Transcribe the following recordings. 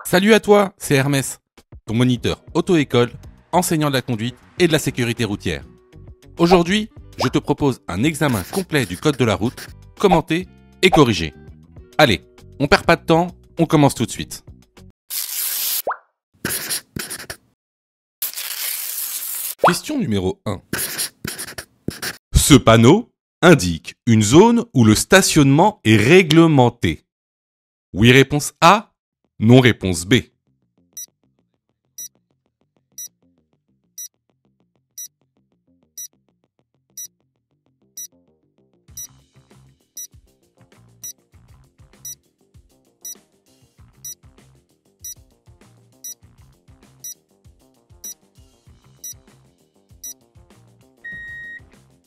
Salut à toi, c'est Hermès, ton moniteur auto-école, enseignant de la conduite et de la sécurité routière. Aujourd'hui, je te propose un examen complet du code de la route, commenté et corrigé. Allez, on perd pas de temps, on commence tout de suite. Question numéro 1. Ce panneau indique une zone où le stationnement est réglementé. Oui, réponse A. Non, réponse B.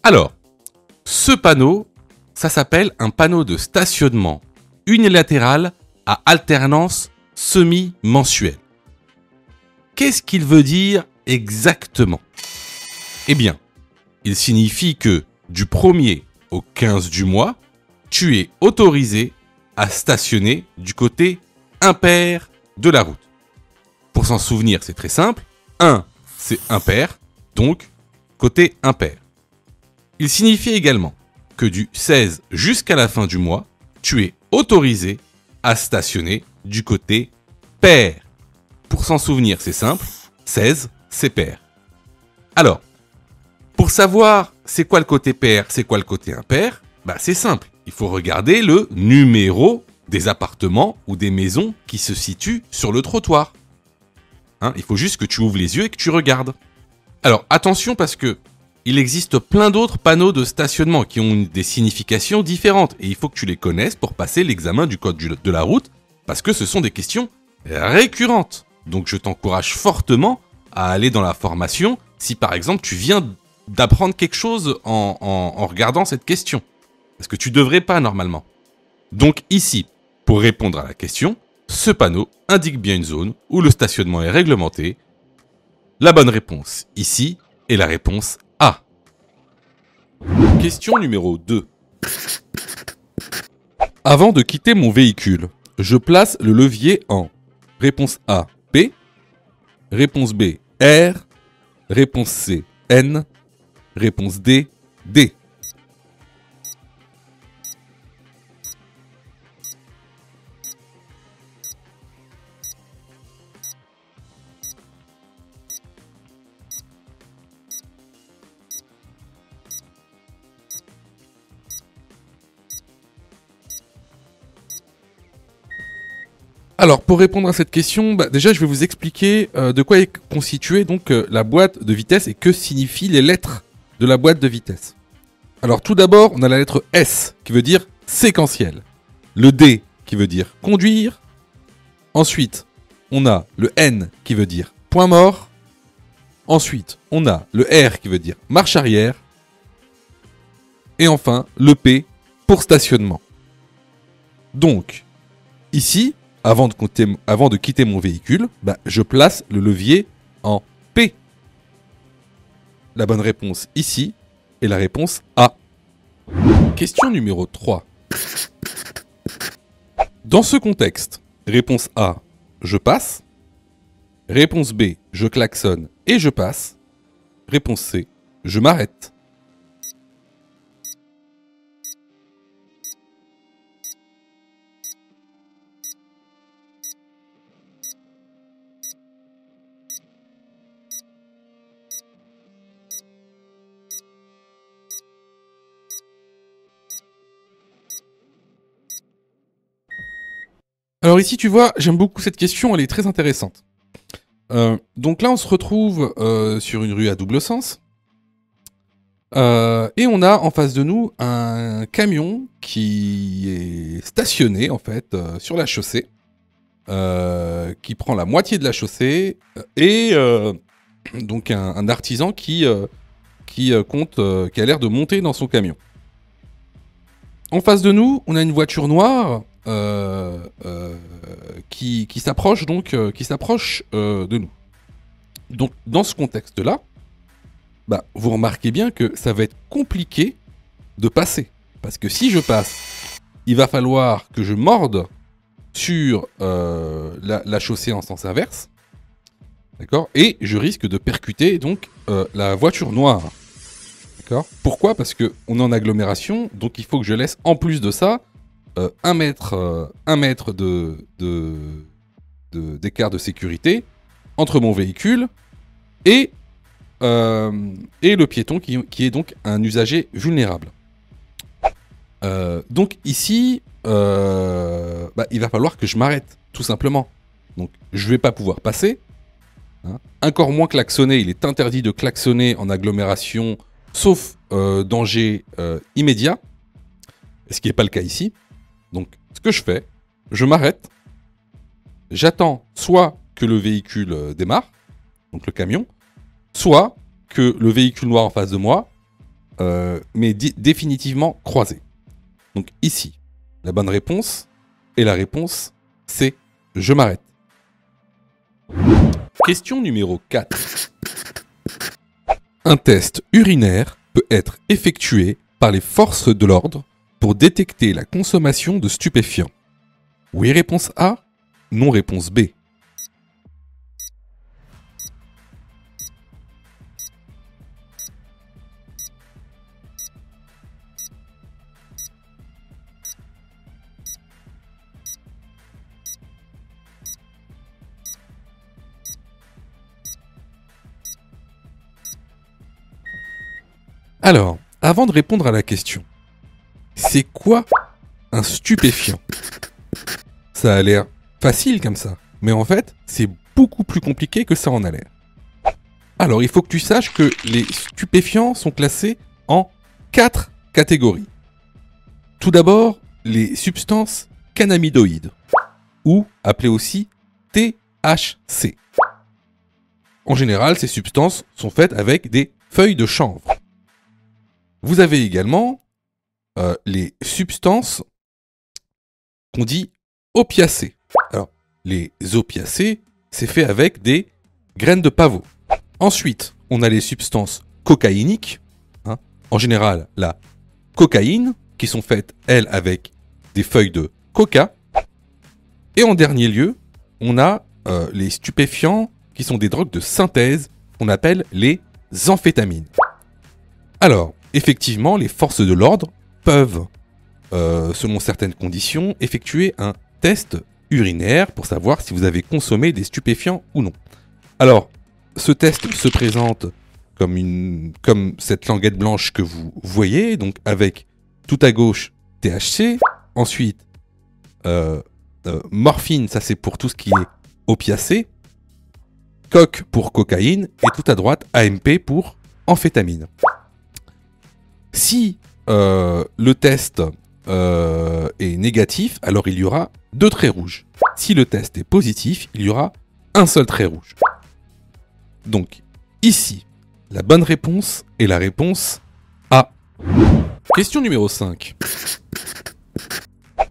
Alors, ce panneau, ça s'appelle un panneau de stationnement unilatéral à alternance semi-mensuelle. Qu'est-ce qu'il veut dire exactement? Eh bien, il signifie que du 1er au 15 du mois, tu es autorisé à stationner du côté impair de la route. Pour s'en souvenir, c'est très simple. 1, c'est impair, donc côté impair. Il signifie également que du 16 jusqu'à la fin du mois, tu es autorisé à stationner du côté pair. Pour s'en souvenir, c'est simple. 16, c'est pair. Alors, pour savoir c'est quoi le côté pair, c'est quoi le côté impair, c'est simple. Il faut regarder le numéro des appartements ou des maisons qui se situent sur le trottoir. Il faut juste que tu ouvres les yeux et que tu regardes. Alors, attention parce que il existe plein d'autres panneaux de stationnement qui ont des significations différentes et il faut que tu les connaisses pour passer l'examen du code de la route parce que ce sont des questions récurrentes. Donc je t'encourage fortement à aller dans la formation si par exemple tu viens d'apprendre quelque chose en regardant cette question. Parce que tu devrais pas normalement. Donc ici, pour répondre à la question, ce panneau indique bien une zone où le stationnement est réglementé. La bonne réponse ici est la réponse A. Question numéro 2. Avant de quitter mon véhicule, je place le levier en réponse A, P, réponse B, R, réponse C, N, réponse D, D. Alors, pour répondre à cette question, déjà, je vais vous expliquer de quoi est constituée donc la boîte de vitesse et que signifient les lettres de la boîte de vitesse. Alors, tout d'abord, on a la lettre S qui veut dire séquentiel, le D qui veut dire conduire. Ensuite, on a le N qui veut dire point mort. Ensuite, on a le R qui veut dire marche arrière. Et enfin, le P pour stationnement. Donc, ici, avant de quitter mon véhicule, je place le levier en P. La bonne réponse ici est la réponse A. Question numéro 3. Dans ce contexte, réponse A, je passe. Réponse B, je klaxonne et je passe. Réponse C, je m'arrête. Alors ici, tu vois, j'aime beaucoup cette question, elle est très intéressante. Donc là, on se retrouve sur une rue à double sens. Et on a en face de nous un camion qui est stationné, en fait, sur la chaussée. Qui prend la moitié de la chaussée. Et donc un artisan qui a l'air de monter dans son camion. En face de nous, on a une voiture noire qui s'approche de nous. Donc dans ce contexte-là, vous remarquez bien que ça va être compliqué de passer. Parce que si je passe, il va falloir que je morde sur la chaussée en sens inverse. D'accord? Et je risque de percuter donc la voiture noire. D'accord? Pourquoi? Parce qu'on est en agglomération, donc il faut que je laisse en plus de ça 1 mètre, d'écart de sécurité entre mon véhicule et le piéton qui est donc un usager vulnérable. Donc ici, il va falloir que je m'arrête, tout simplement. Donc je ne vais pas pouvoir passer. Hein. Encore moins klaxonner, il est interdit de klaxonner en agglomération, sauf danger immédiat, ce qui n'est pas le cas ici. Donc ce que je fais, je m'arrête, j'attends soit que le véhicule démarre, donc le camion, soit que le véhicule noir en face de moi m'est définitivement croisé. Donc ici, la bonne réponse, et la réponse, c'est je m'arrête. Question numéro 4. Un test urinaire peut être effectué par les forces de l'ordre pour détecter la consommation de stupéfiants. Oui, réponse A. Non, réponse B. Alors, avant de répondre à la question, c'est quoi un stupéfiant? Ça a l'air facile comme ça, mais en fait, c'est beaucoup plus compliqué que ça en a l'air. Alors, il faut que tu saches que les stupéfiants sont classés en 4 catégories. Tout d'abord, les substances cannabinoïdes, ou appelées aussi THC. En général, ces substances sont faites avec des feuilles de chanvre. Vous avez également les substances qu'on dit opiacées. Alors, les opiacés, c'est fait avec des graines de pavot. Ensuite, on a les substances cocaïniques, hein, en général la cocaïne, qui sont faites, elles, avec des feuilles de coca. Et en dernier lieu, on a les stupéfiants, qui sont des drogues de synthèse, qu'on appelle les amphétamines. Alors, effectivement, les forces de l'ordre peuvent, selon certaines conditions, effectuer un test urinaire pour savoir si vous avez consommé des stupéfiants ou non. Alors, ce test se présente comme cette languette blanche que vous voyez, donc avec tout à gauche THC, ensuite morphine, ça c'est pour tout ce qui est opiacé, coke pour cocaïne, et tout à droite AMP pour amphétamine. Si le test est négatif, alors il y aura 2 traits rouges. Si le test est positif, il y aura un seul trait rouge. Donc, ici, la bonne réponse est la réponse A. Question numéro 5.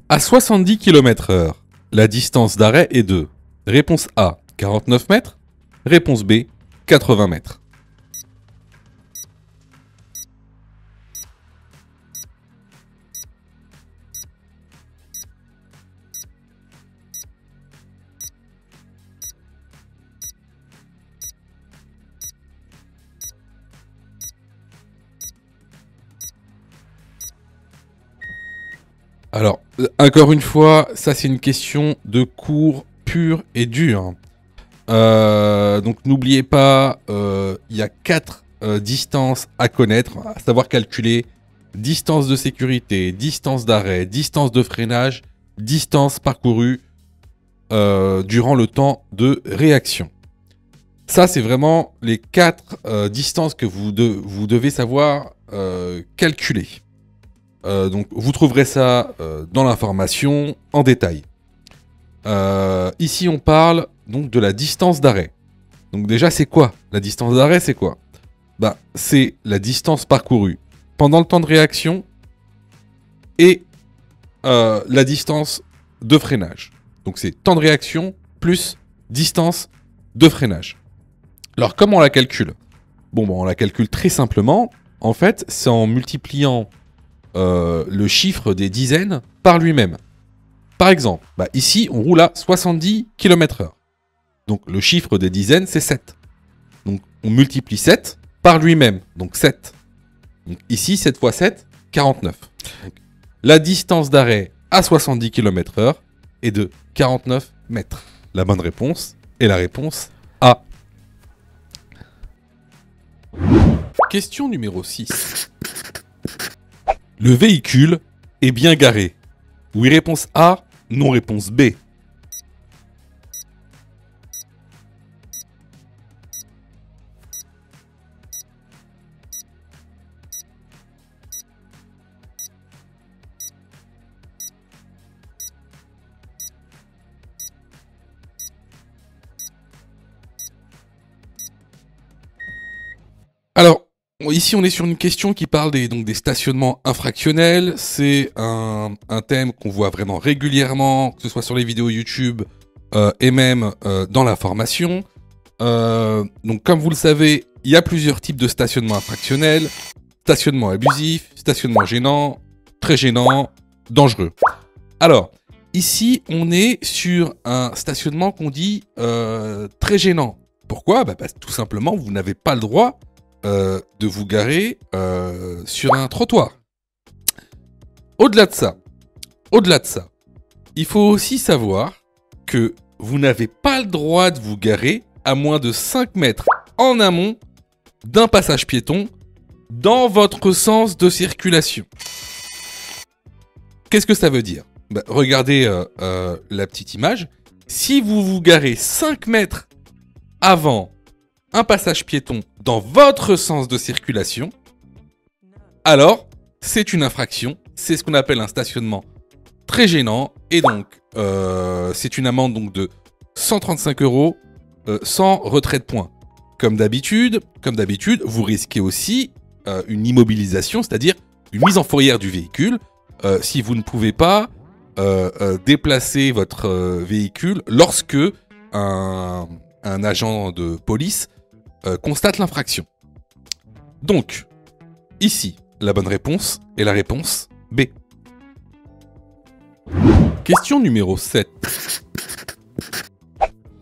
À 70 km/h, la distance d'arrêt est de réponse A, 49 mètres, réponse B, 80 mètres. Alors, encore une fois, ça c'est une question de cours pur et dur. Donc n'oubliez pas, il y a 4 distances à connaître, à savoir calculer: distance de sécurité, distance d'arrêt, distance de freinage, distance parcourue durant le temps de réaction. Ça, c'est vraiment les 4 distances que vous devez savoir calculer. Donc vous trouverez ça dans l'information en détail. Ici on parle donc de la distance d'arrêt. Donc déjà c'est quoi la distance d'arrêt? C'est quoi? C'est la distance parcourue pendant le temps de réaction et la distance de freinage. Donc c'est temps de réaction plus distance de freinage. Alors comment on la calcule? On la calcule très simplement. En fait, c'est en multipliant le chiffre des dizaines par lui-même. Par exemple, ici, on roule à 70 km/h. Donc, le chiffre des dizaines, c'est 7. Donc, on multiplie 7 par lui-même. Donc, 7. Donc, ici, 7 fois 7, 49. Donc, la distance d'arrêt à 70 km/h est de 49 mètres. La bonne réponse est la réponse A. Question numéro 6. Le véhicule est bien garé. Oui, réponse A, non, réponse B. Alors, ici, on est sur une question qui parle des stationnements infractionnels. C'est un thème qu'on voit vraiment régulièrement, que ce soit sur les vidéos YouTube et même dans la formation. Donc, comme vous le savez, il y a plusieurs types de stationnement infractionnels. Stationnement abusif, stationnement gênant, très gênant, dangereux. Alors, ici, on est sur un stationnement qu'on dit très gênant. Pourquoi ? Parce que tout simplement, vous n'avez pas le droit de vous garer sur un trottoir. Au-delà de ça, il faut aussi savoir que vous n'avez pas le droit de vous garer à moins de 5 mètres en amont d'un passage piéton dans votre sens de circulation. Qu'est-ce que ça veut dire ? Regardez la petite image. Si vous vous garez 5 mètres avant un passage piéton dans votre sens de circulation, alors c'est une infraction. C'est ce qu'on appelle un stationnement très gênant. Et donc, c'est une amende donc, de 135 € sans retrait de points. Comme d'habitude, vous risquez aussi une immobilisation, c'est-à-dire une mise en fourrière du véhicule, si vous ne pouvez pas déplacer votre véhicule lorsque un agent de police constate l'infraction. Donc, ici, la bonne réponse est la réponse B. Question numéro 7.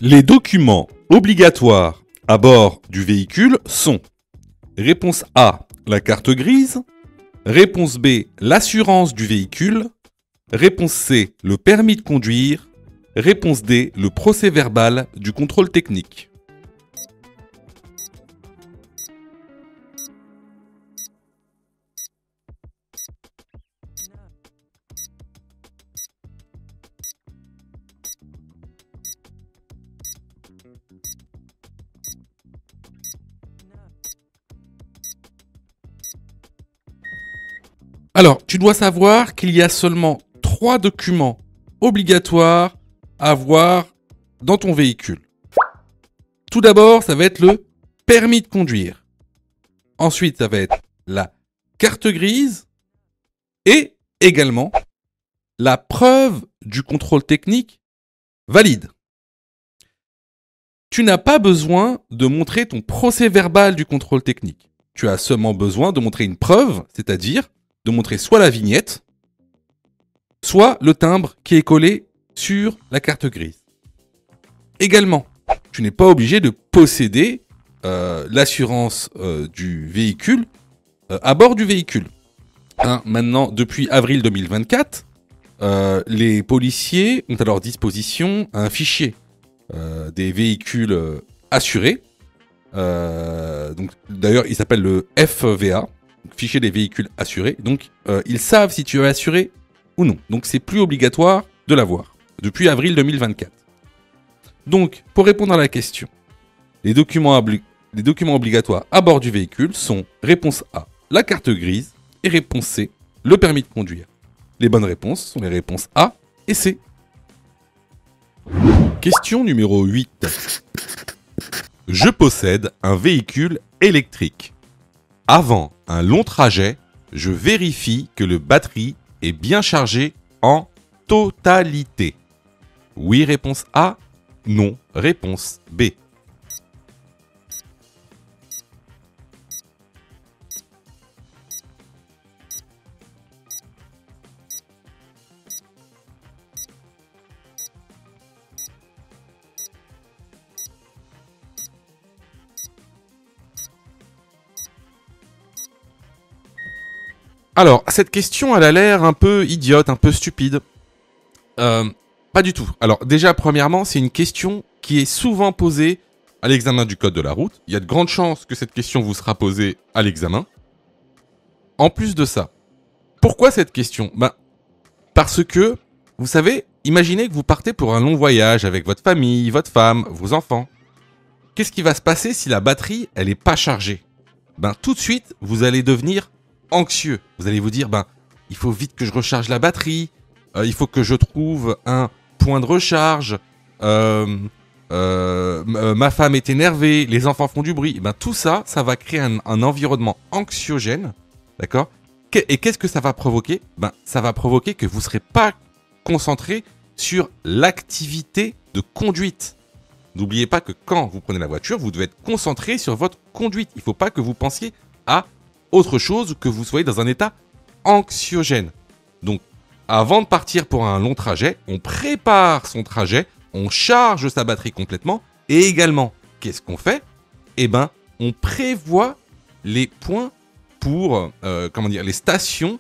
Les documents obligatoires à bord du véhicule sont: réponse A, la carte grise; réponse B, l'assurance du véhicule; réponse C, le permis de conduire; réponse D, le procès-verbal du contrôle technique. Alors, tu dois savoir qu'il y a seulement 3 documents obligatoires à avoir dans ton véhicule. Tout d'abord, ça va être le permis de conduire. Ensuite, ça va être la carte grise et également la preuve du contrôle technique valide. Tu n'as pas besoin de montrer ton procès-verbal du contrôle technique. Tu as seulement besoin de montrer une preuve, c'est-à-dire de montrer soit la vignette, soit le timbre qui est collé sur la carte grise. Également, tu n'es pas obligé de posséder l'assurance du véhicule à bord du véhicule. Maintenant, depuis avril 2024, les policiers ont à leur disposition un fichier des véhicules assurés. Donc, d'ailleurs, il s'appelle le FVA, fichier des véhicules assurés. Donc, ils savent si tu es assuré ou non. Donc, c'est plus obligatoire de l'avoir depuis avril 2024. Donc, pour répondre à la question, les documents obligatoires à bord du véhicule sont: réponse A, la carte grise, et réponse C, le permis de conduire. Les bonnes réponses sont les réponses A et C. Question numéro 8. Je possède un véhicule électrique. Avant un long trajet, je vérifie que le batterie est bien chargé en totalité. Oui, réponse A. Non, réponse B. Alors, cette question, elle a l'air un peu idiote, un peu stupide. Pas du tout. Alors, déjà, premièrement, c'est une question qui est souvent posée à l'examen du code de la route. Il y a de grandes chances que cette question vous sera posée à l'examen. En plus de ça, pourquoi cette question ? Parce que, vous savez, imaginez que vous partez pour un long voyage avec votre famille, votre femme, vos enfants. Qu'est-ce qui va se passer si la batterie, elle est pas chargée ? Tout de suite, vous allez devenir anxieux. Vous allez vous dire, il faut vite que je recharge la batterie, il faut que je trouve un point de recharge, ma femme est énervée, les enfants font du bruit. Tout ça, ça va créer un environnement anxiogène, d'accord ? Et qu'est-ce que ça va provoquer ? Ça va provoquer que vous ne serez pas concentré sur l'activité de conduite. N'oubliez pas que quand vous prenez la voiture, vous devez être concentré sur votre conduite. Il ne faut pas que vous pensiez à autre chose ou que vous soyez dans un état anxiogène. Donc, avant de partir pour un long trajet, on prépare son trajet, on charge sa batterie complètement et également, qu'est-ce qu'on fait ? On prévoit les points pour, les stations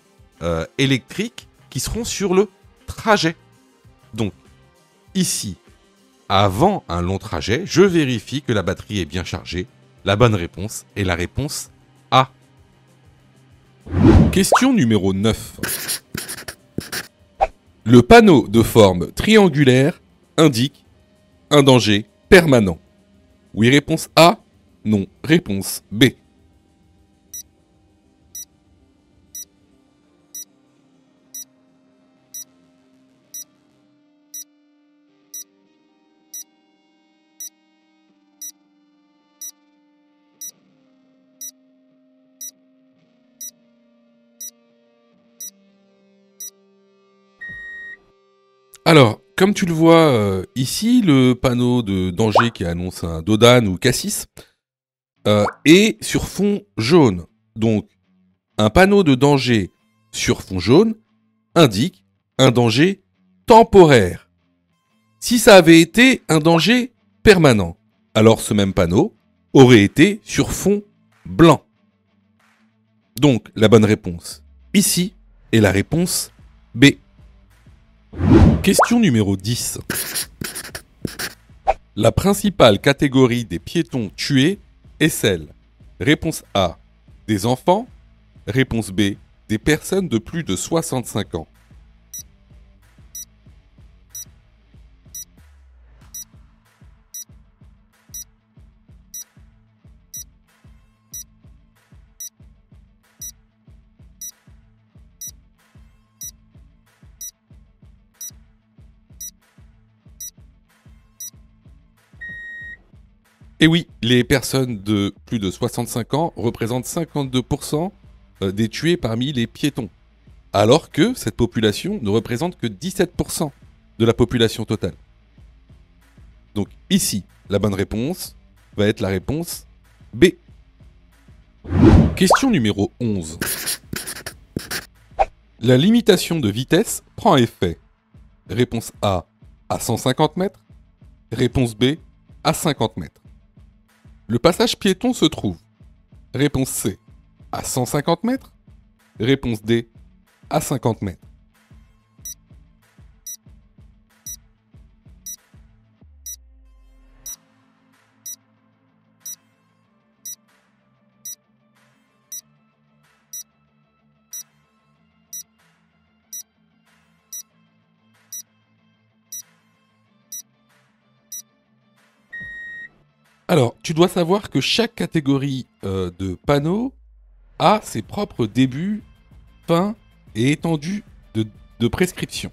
électriques qui seront sur le trajet. Donc, ici, avant un long trajet, je vérifie que la batterie est bien chargée. La bonne réponse est la réponse A. Question numéro 9. Le panneau de forme triangulaire indique un danger permanent. Oui, réponse A. Non, réponse B. Alors, comme tu le vois ici, le panneau de danger qui annonce un Dodan ou Cassis est sur fond jaune. Donc, un panneau de danger sur fond jaune indique un danger temporaire. Si ça avait été un danger permanent, alors ce même panneau aurait été sur fond blanc. Donc, la bonne réponse ici est la réponse B. Question numéro 10. La principale catégorie des piétons tués est celle. Réponse A, des enfants. Réponse B, des personnes de plus de 65 ans. Et oui, les personnes de plus de 65 ans représentent 52% des tués parmi les piétons, alors que cette population ne représente que 17% de la population totale. Donc ici, la bonne réponse va être la réponse B. Question numéro 11. La limitation de vitesse prend effet. Réponse A, à 150 mètres. Réponse B, à 50 mètres. Le passage piéton se trouve. Réponse C, à 150 mètres. Réponse D, à 50 mètres. Alors, tu dois savoir que chaque catégorie de panneaux a ses propres débuts, fins et étendues de prescription.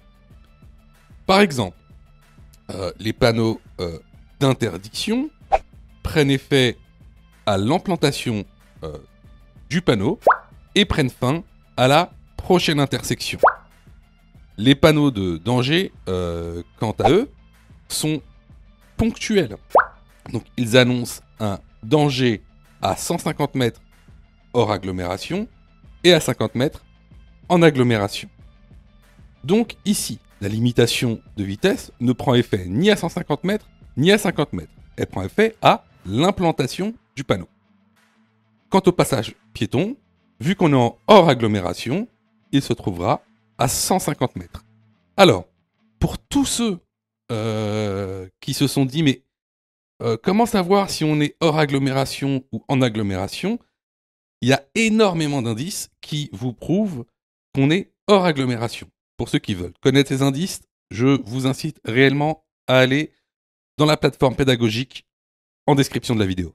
Par exemple, les panneaux d'interdiction prennent effet à l'implantation du panneau et prennent fin à la prochaine intersection. Les panneaux de danger, quant à eux, sont ponctuels. Donc, ils annoncent un danger à 150 mètres hors agglomération et à 50 mètres en agglomération. Donc, ici, la limitation de vitesse ne prend effet ni à 150 mètres ni à 50 mètres. Elle prend effet à l'implantation du panneau. Quant au passage piéton, Vu qu'on est en hors agglomération, il se trouvera à 150 mètres. Alors, pour tous ceux qui se sont dit, mais comment savoir si on est hors agglomération ou en agglomération? Il y a énormément d'indices qui vous prouvent qu'on est hors agglomération. Pour ceux qui veulent connaître ces indices, je vous incite réellement à aller dans la plateforme pédagogique en description de la vidéo.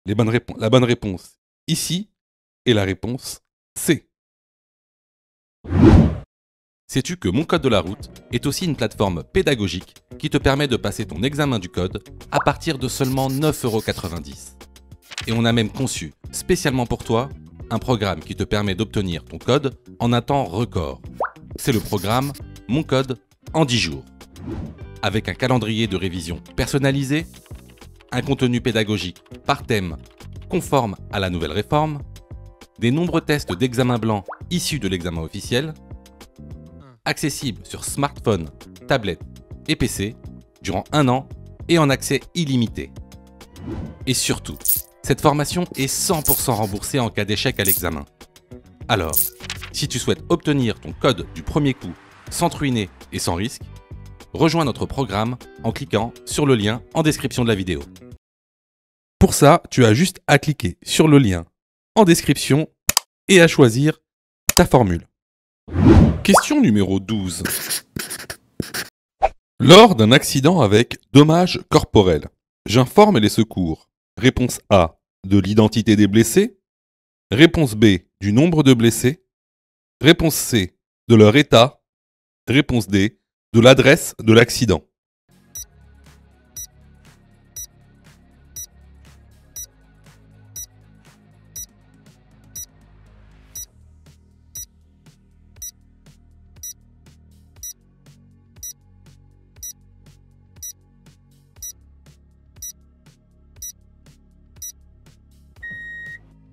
La bonne réponse ici est la réponse C. Sais-tu que Mon Code de la route est aussi une plateforme pédagogique qui te permet de passer ton examen du code à partir de seulement 9,90 €. Et on a même conçu, spécialement pour toi, un programme qui te permet d'obtenir ton code en un temps record. C'est le programme Mon Code en 10 jours. Avec un calendrier de révision personnalisé, un contenu pédagogique par thème conforme à la nouvelle réforme, des nombreux tests d'examen blanc issus de l'examen officiel, accessible sur smartphone, tablette et PC durant 1 an et en accès illimité. Et surtout, cette formation est 100% remboursée en cas d'échec à l'examen. Alors, si tu souhaites obtenir ton code du premier coup sans te ruiner et sans risque, rejoins notre programme en cliquant sur le lien en description de la vidéo. Pour ça, tu as juste à cliquer sur le lien en description et à choisir ta formule. Question numéro 12. Lors d'un accident avec dommages corporels, j'informe les secours. Réponse A, de l'identité des blessés. Réponse B, du nombre de blessés. Réponse C, de leur état. Réponse D, de l'adresse de l'accident.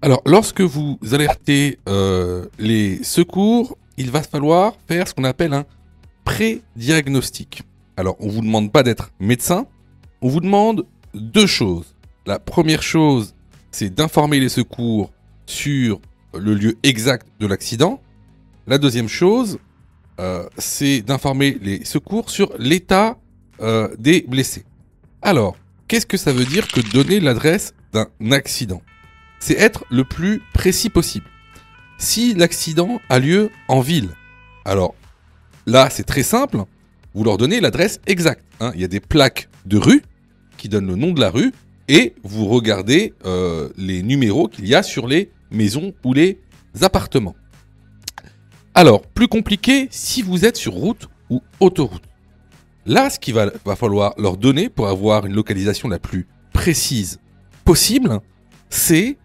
Alors, lorsque vous alertez les secours, il va falloir faire ce qu'on appelle un pré-diagnostic. Alors, on ne vous demande pas d'être médecin, on vous demande 2 choses. La première chose, c'est d'informer les secours sur le lieu exact de l'accident. La deuxième chose, c'est d'informer les secours sur l'état des blessés. Alors, qu'est-ce que ça veut dire que donner l'adresse d'un accident ? C'est être le plus précis possible. Si l'accident a lieu en ville, alors là c'est très simple, vous leur donnez l'adresse exacte. Il y a des plaques de rue qui donnent le nom de la rue et vous regardez les numéros qu'il y a sur les maisons ou les appartements. Alors, plus compliqué si vous êtes sur route ou autoroute. Là, ce qu'il va falloir leur donner pour avoir une localisation la plus précise possible, c'est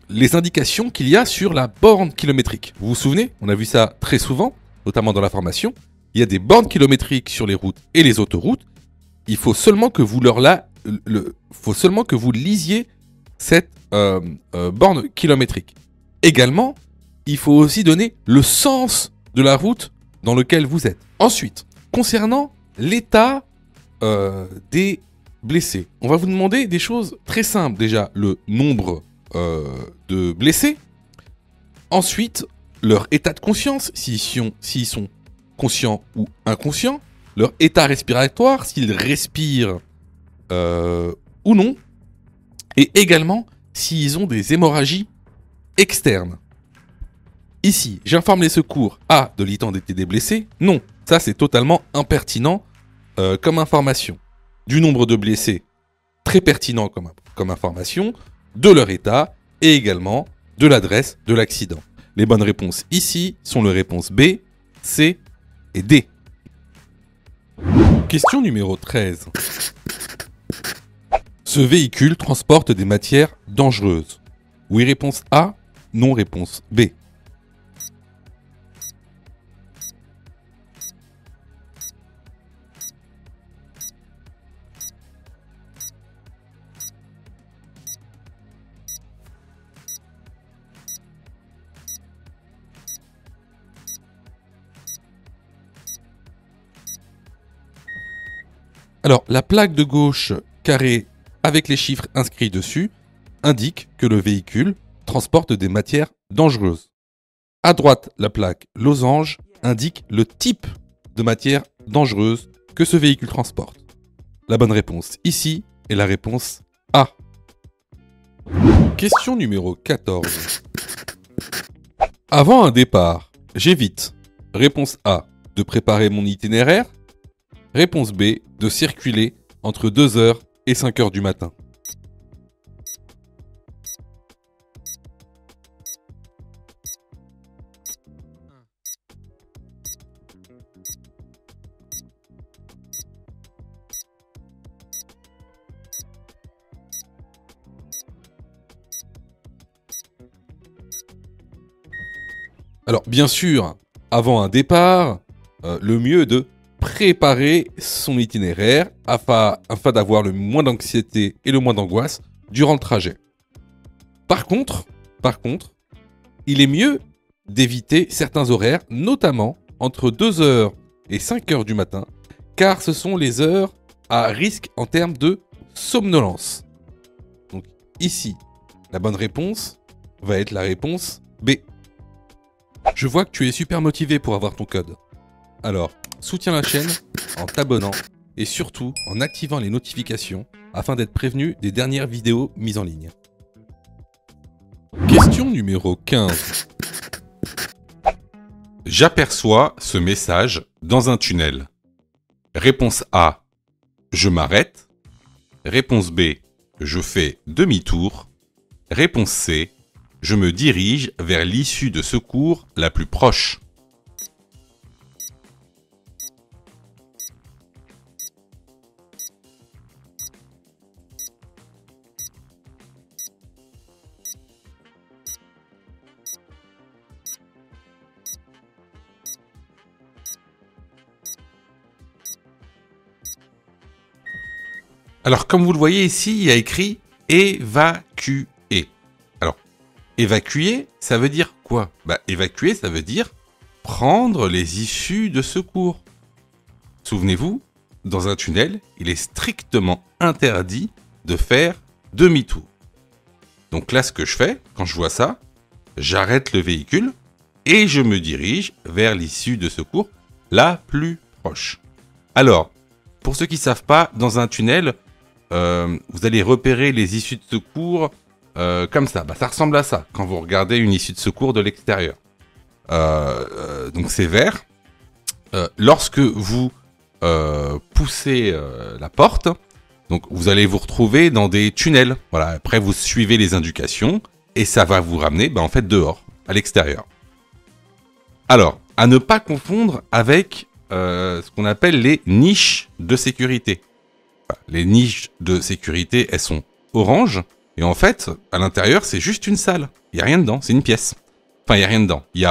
les indications qu'il y a sur la borne kilométrique. Vous vous souvenez, on a vu ça très souvent, notamment dans la formation. Il y a des bornes kilométriques sur les routes et les autoroutes. Il faut seulement que vous lisiez cette borne kilométrique. Également, il faut aussi donner le sens de la route dans lequel vous êtes. Ensuite, concernant l'état des blessés, on va vous demander des choses très simples. Déjà, le nombre de blessés. Ensuite, leur état de conscience, s'ils sont conscients ou inconscients. Leur état respiratoire, s'ils respirent ou non. Et également, s'ils ont des hémorragies externes. Ici, j'informe les secours A de l'identité des blessés. Non, ça c'est totalement impertinent comme information. Du nombre de blessés, très pertinent comme information, de leur état et également de l'adresse de l'accident. Les bonnes réponses ici sont les réponses B, C et D. Question numéro 13. Ce véhicule transporte des matières dangereuses. Oui, réponse A, non, réponse B. Alors, la plaque de gauche carrée avec les chiffres inscrits dessus indique que le véhicule transporte des matières dangereuses. À droite, la plaque losange indique le type de matière dangereuse que ce véhicule transporte. La bonne réponse ici est la réponse A. Question numéro 14. Avant un départ, j'évite. Réponse A, de préparer mon itinéraire. Réponse B, de circuler entre 2 heures et 5 heures du matin. Alors bien sûr, avant un départ, le mieux est de préparer son itinéraire afin d'avoir le moins d'anxiété et le moins d'angoisse durant le trajet. Par contre, il est mieux d'éviter certains horaires, notamment entre 2 heures et 5 heures du matin, car ce sont les heures à risque en termes de somnolence. Donc ici, la bonne réponse va être la réponse B. Je vois que tu es super motivé pour avoir ton code. Alors, soutiens la chaîne en t'abonnant et surtout en activant les notifications afin d'être prévenu des dernières vidéos mises en ligne. Question numéro 15. J'aperçois ce message dans un tunnel. Réponse A, je m'arrête. Réponse B, je fais demi-tour. Réponse C, je me dirige vers l'issue de secours la plus proche. Alors, comme vous le voyez ici, il y a écrit « évacuer ». Alors, évacuer, ça veut dire quoi? Évacuer, ça veut dire prendre les issues de secours. Souvenez-vous, dans un tunnel, il est strictement interdit de faire demi-tour. Donc là, ce que je fais, quand je vois ça, j'arrête le véhicule et je me dirige vers l'issue de secours la plus proche. Alors, pour ceux qui ne savent pas, dans un tunnel, vous allez repérer les issues de secours comme ça. Ça ressemble à ça quand vous regardez une issue de secours de l'extérieur. Donc c'est vert. Lorsque vous poussez la porte, donc vous allez vous retrouver dans des tunnels. Voilà. Après vous suivez les indications et ça va vous ramener en fait dehors, à l'extérieur. Alors, à ne pas confondre avec ce qu'on appelle les niches de sécurité. Les niches de sécurité, elles sont oranges. Et en fait, à l'intérieur, c'est juste une salle. Il n'y a rien dedans, c'est une pièce. Enfin, il n'y a rien dedans. Il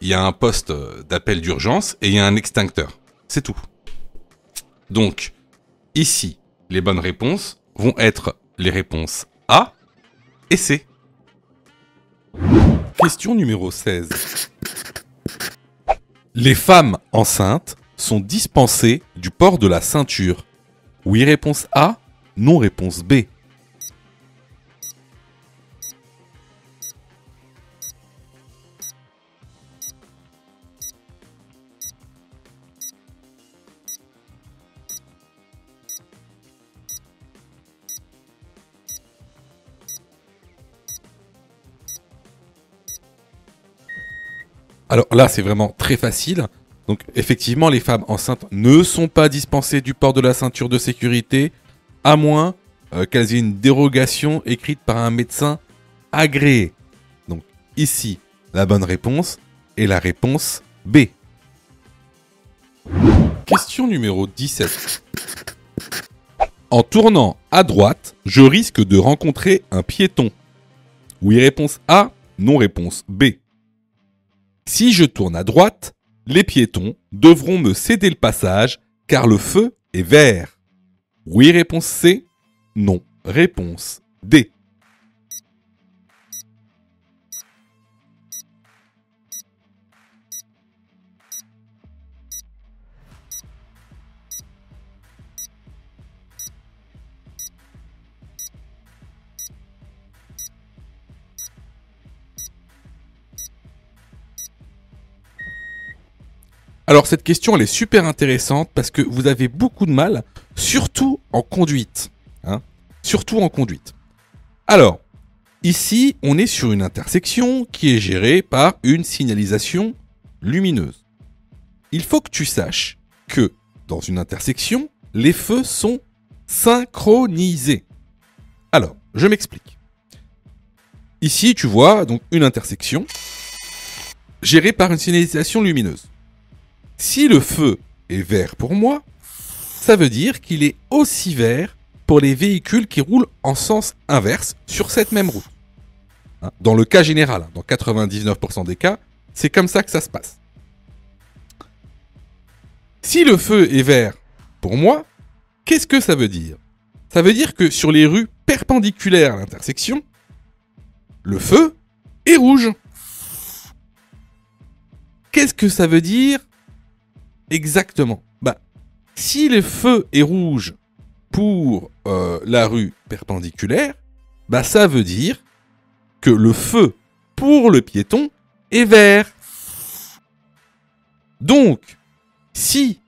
y a un poste d'appel d'urgence et il y a un extincteur. C'est tout. Donc, ici, les bonnes réponses vont être les réponses A et C. Question numéro 16. Les femmes enceintes sont dispensées du port de la ceinture. Oui, réponse A. Non, réponse B. Alors là, c'est vraiment très facile. Donc effectivement, les femmes enceintes ne sont pas dispensées du port de la ceinture de sécurité, à moins qu'elles aient une dérogation écrite par un médecin agréé. Donc ici, la bonne réponse est la réponse B. Question numéro 17. En tournant à droite, je risque de rencontrer un piéton. Oui, réponse A. Non, réponse B. Si je tourne à droite, les piétons devront me céder le passage car le feu est vert. Oui, réponse C. Non, réponse D. Alors cette question elle est super intéressante parce que vous avez beaucoup de mal, surtout en conduite. Surtout en conduite. Alors, ici on est sur une intersection qui est gérée par une signalisation lumineuse. Il faut que tu saches que dans une intersection, les feux sont synchronisés. Alors, je m'explique. Ici, tu vois donc une intersection gérée par une signalisation lumineuse. Si le feu est vert pour moi, ça veut dire qu'il est aussi vert pour les véhicules qui roulent en sens inverse sur cette même route. Dans le cas général, dans 99% des cas, c'est comme ça que ça se passe. Si le feu est vert pour moi, qu'est-ce que ça veut dire? Ça veut dire que sur les rues perpendiculaires à l'intersection, le feu est rouge. Qu'est-ce que ça veut dire exactement? Si le feu est rouge pour la rue perpendiculaire, ça veut dire que le feu pour le piéton est vert. Donc, si,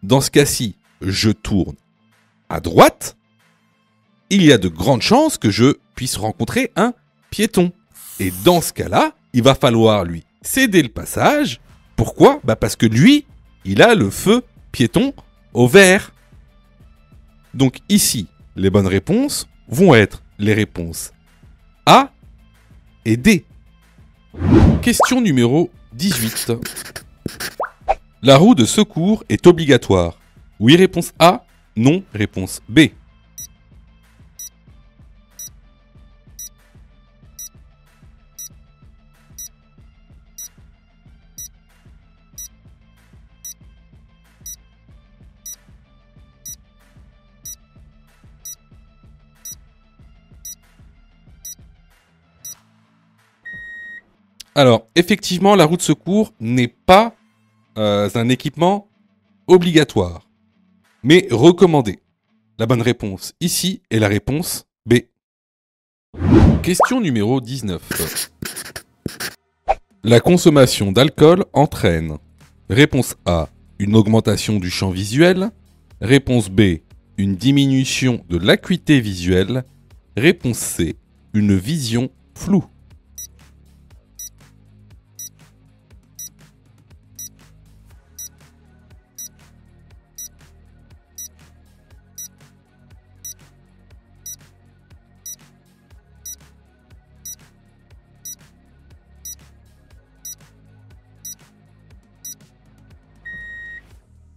dans ce cas-ci, je tourne à droite, il y a de grandes chances que je puisse rencontrer un piéton. Et dans ce cas-là, il va falloir lui céder le passage. Pourquoi? Parce que lui, il a le feu piéton au vert. Donc ici, les bonnes réponses vont être les réponses A et D. Question numéro 18. La roue de secours est obligatoire. Oui, réponse A. Non, réponse B. Alors, effectivement, la roue de secours n'est pas un équipement obligatoire, mais recommandé. La bonne réponse ici est la réponse B. Question numéro 19. La consommation d'alcool entraîne. Réponse A, une augmentation du champ visuel. Réponse B, une diminution de l'acuité visuelle. Réponse C, une vision floue.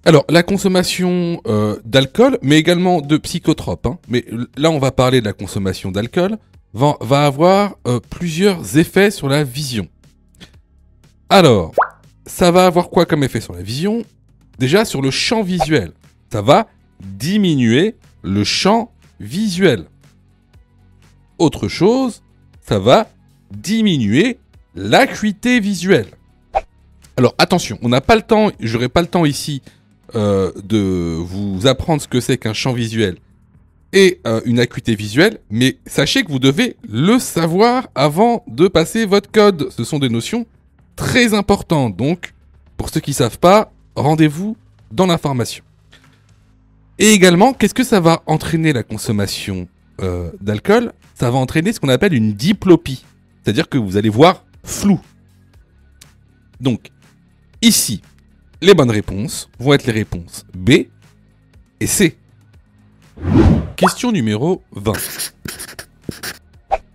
Alors, la consommation d'alcool, mais également de psychotropes, mais là on va parler de la consommation d'alcool, va avoir plusieurs effets sur la vision. Alors, ça va avoir quoi comme effet sur la vision? Déjà sur le champ visuel. Ça va diminuer le champ visuel. Autre chose, ça va diminuer l'acuité visuelle. Alors attention, on n'a pas le temps, j'aurai pas le temps ici de vous apprendre ce que c'est qu'un champ visuel et une acuité visuelle, mais sachez que vous devez le savoir avant de passer votre code. Ce sont des notions très importantes, donc pour ceux qui ne savent pas, rendez-vous dans l'information. Et également, qu'est-ce que ça va entraîner la consommation d'alcool? Ça va entraîner ce qu'on appelle une diplopie, c'est-à-dire que vous allez voir flou. Donc, ici, les bonnes réponses vont être les réponses B et C. Question numéro 20.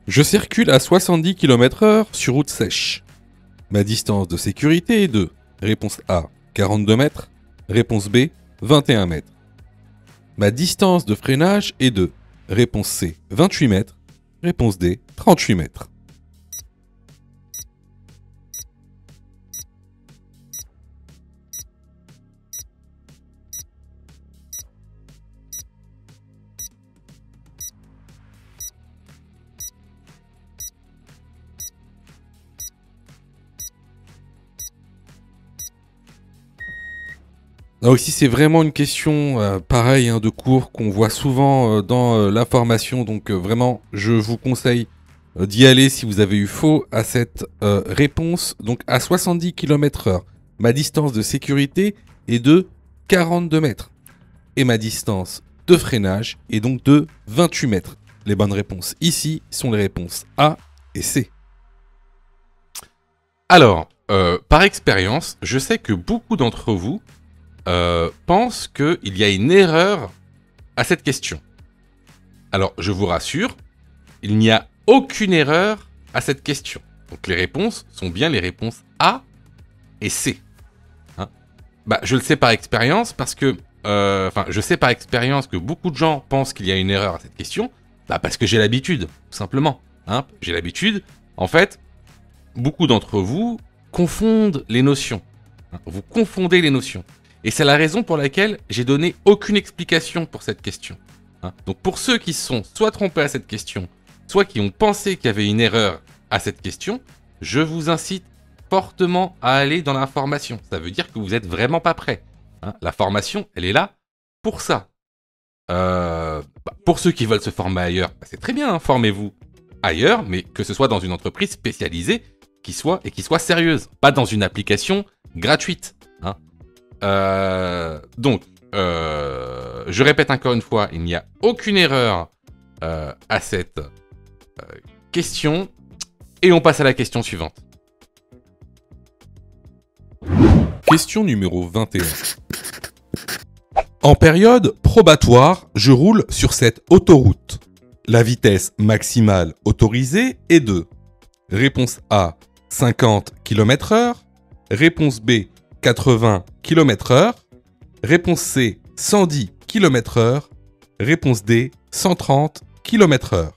Je circule à 70 km/h sur route sèche. Ma distance de sécurité est de réponse A, 42 mètres, réponse B, 21 mètres. Ma distance de freinage est de réponse C, 28 mètres, réponse D, 38 mètres. Alors ici c'est vraiment une question pareille de cours qu'on voit souvent dans l'information, donc vraiment je vous conseille d'y aller si vous avez eu faux à cette réponse. Donc à 70 km/h, Ma distance de sécurité est de 42 mètres. Et ma distance de freinage est donc de 28 mètres. Les bonnes réponses ici sont les réponses A et C. Alors, par expérience, je sais que beaucoup d'entre vous pensent qu'il y a une erreur à cette question. Alors, je vous rassure, il n'y a aucune erreur à cette question. Donc, les réponses sont bien les réponses A et C. Hein, je le sais par expérience parce que... je sais par expérience que beaucoup de gens pensent qu'il y a une erreur à cette question. Parce que j'ai l'habitude, tout simplement. Hein, j'ai l'habitude. En fait, beaucoup d'entre vous confondent les notions. Hein, vous confondez les notions. Et c'est la raison pour laquelle j'ai donné aucune explication pour cette question. Hein, donc pour ceux qui se sont soit trompés à cette question, soit qui ont pensé qu'il y avait une erreur à cette question, je vous incite fortement à aller dans la formation. Ça veut dire que vous n'êtes vraiment pas prêts. Hein, la formation, elle est là pour ça. Pour ceux qui veulent se former ailleurs, c'est très bien, hein, formez-vous ailleurs, mais que ce soit dans une entreprise spécialisée qui soit sérieuse, pas dans une application gratuite. Hein. Donc, je répète encore une fois, il n'y a aucune erreur à cette question, et on passe à la question suivante. Question numéro 21. En période probatoire, je roule sur cette autoroute. La vitesse maximale autorisée est de réponse A, 50 km/h, réponse B, 80 km/h, réponse C, 110 km/h, réponse D, 130 km/h.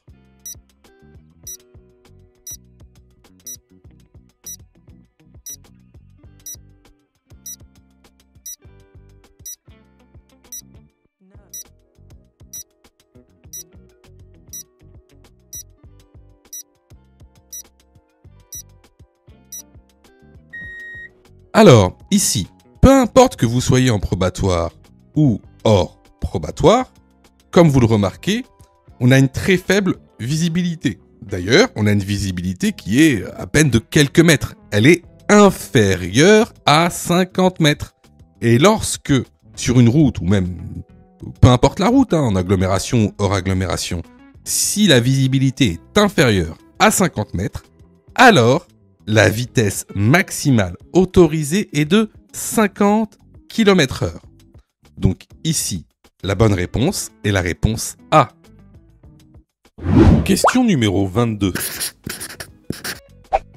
Alors, ici, peu importe que vous soyez en probatoire ou hors probatoire, comme vous le remarquez, on a une très faible visibilité. D'ailleurs, on a une visibilité qui est à peine de quelques mètres. Elle est inférieure à 50 mètres. Et lorsque, sur une route, ou même, peu importe la route, en agglomération ou hors agglomération, si la visibilité est inférieure à 50 mètres, alors la vitesse maximale autorisée est de 50 km/h. Donc ici, la bonne réponse est la réponse A. Question numéro 22.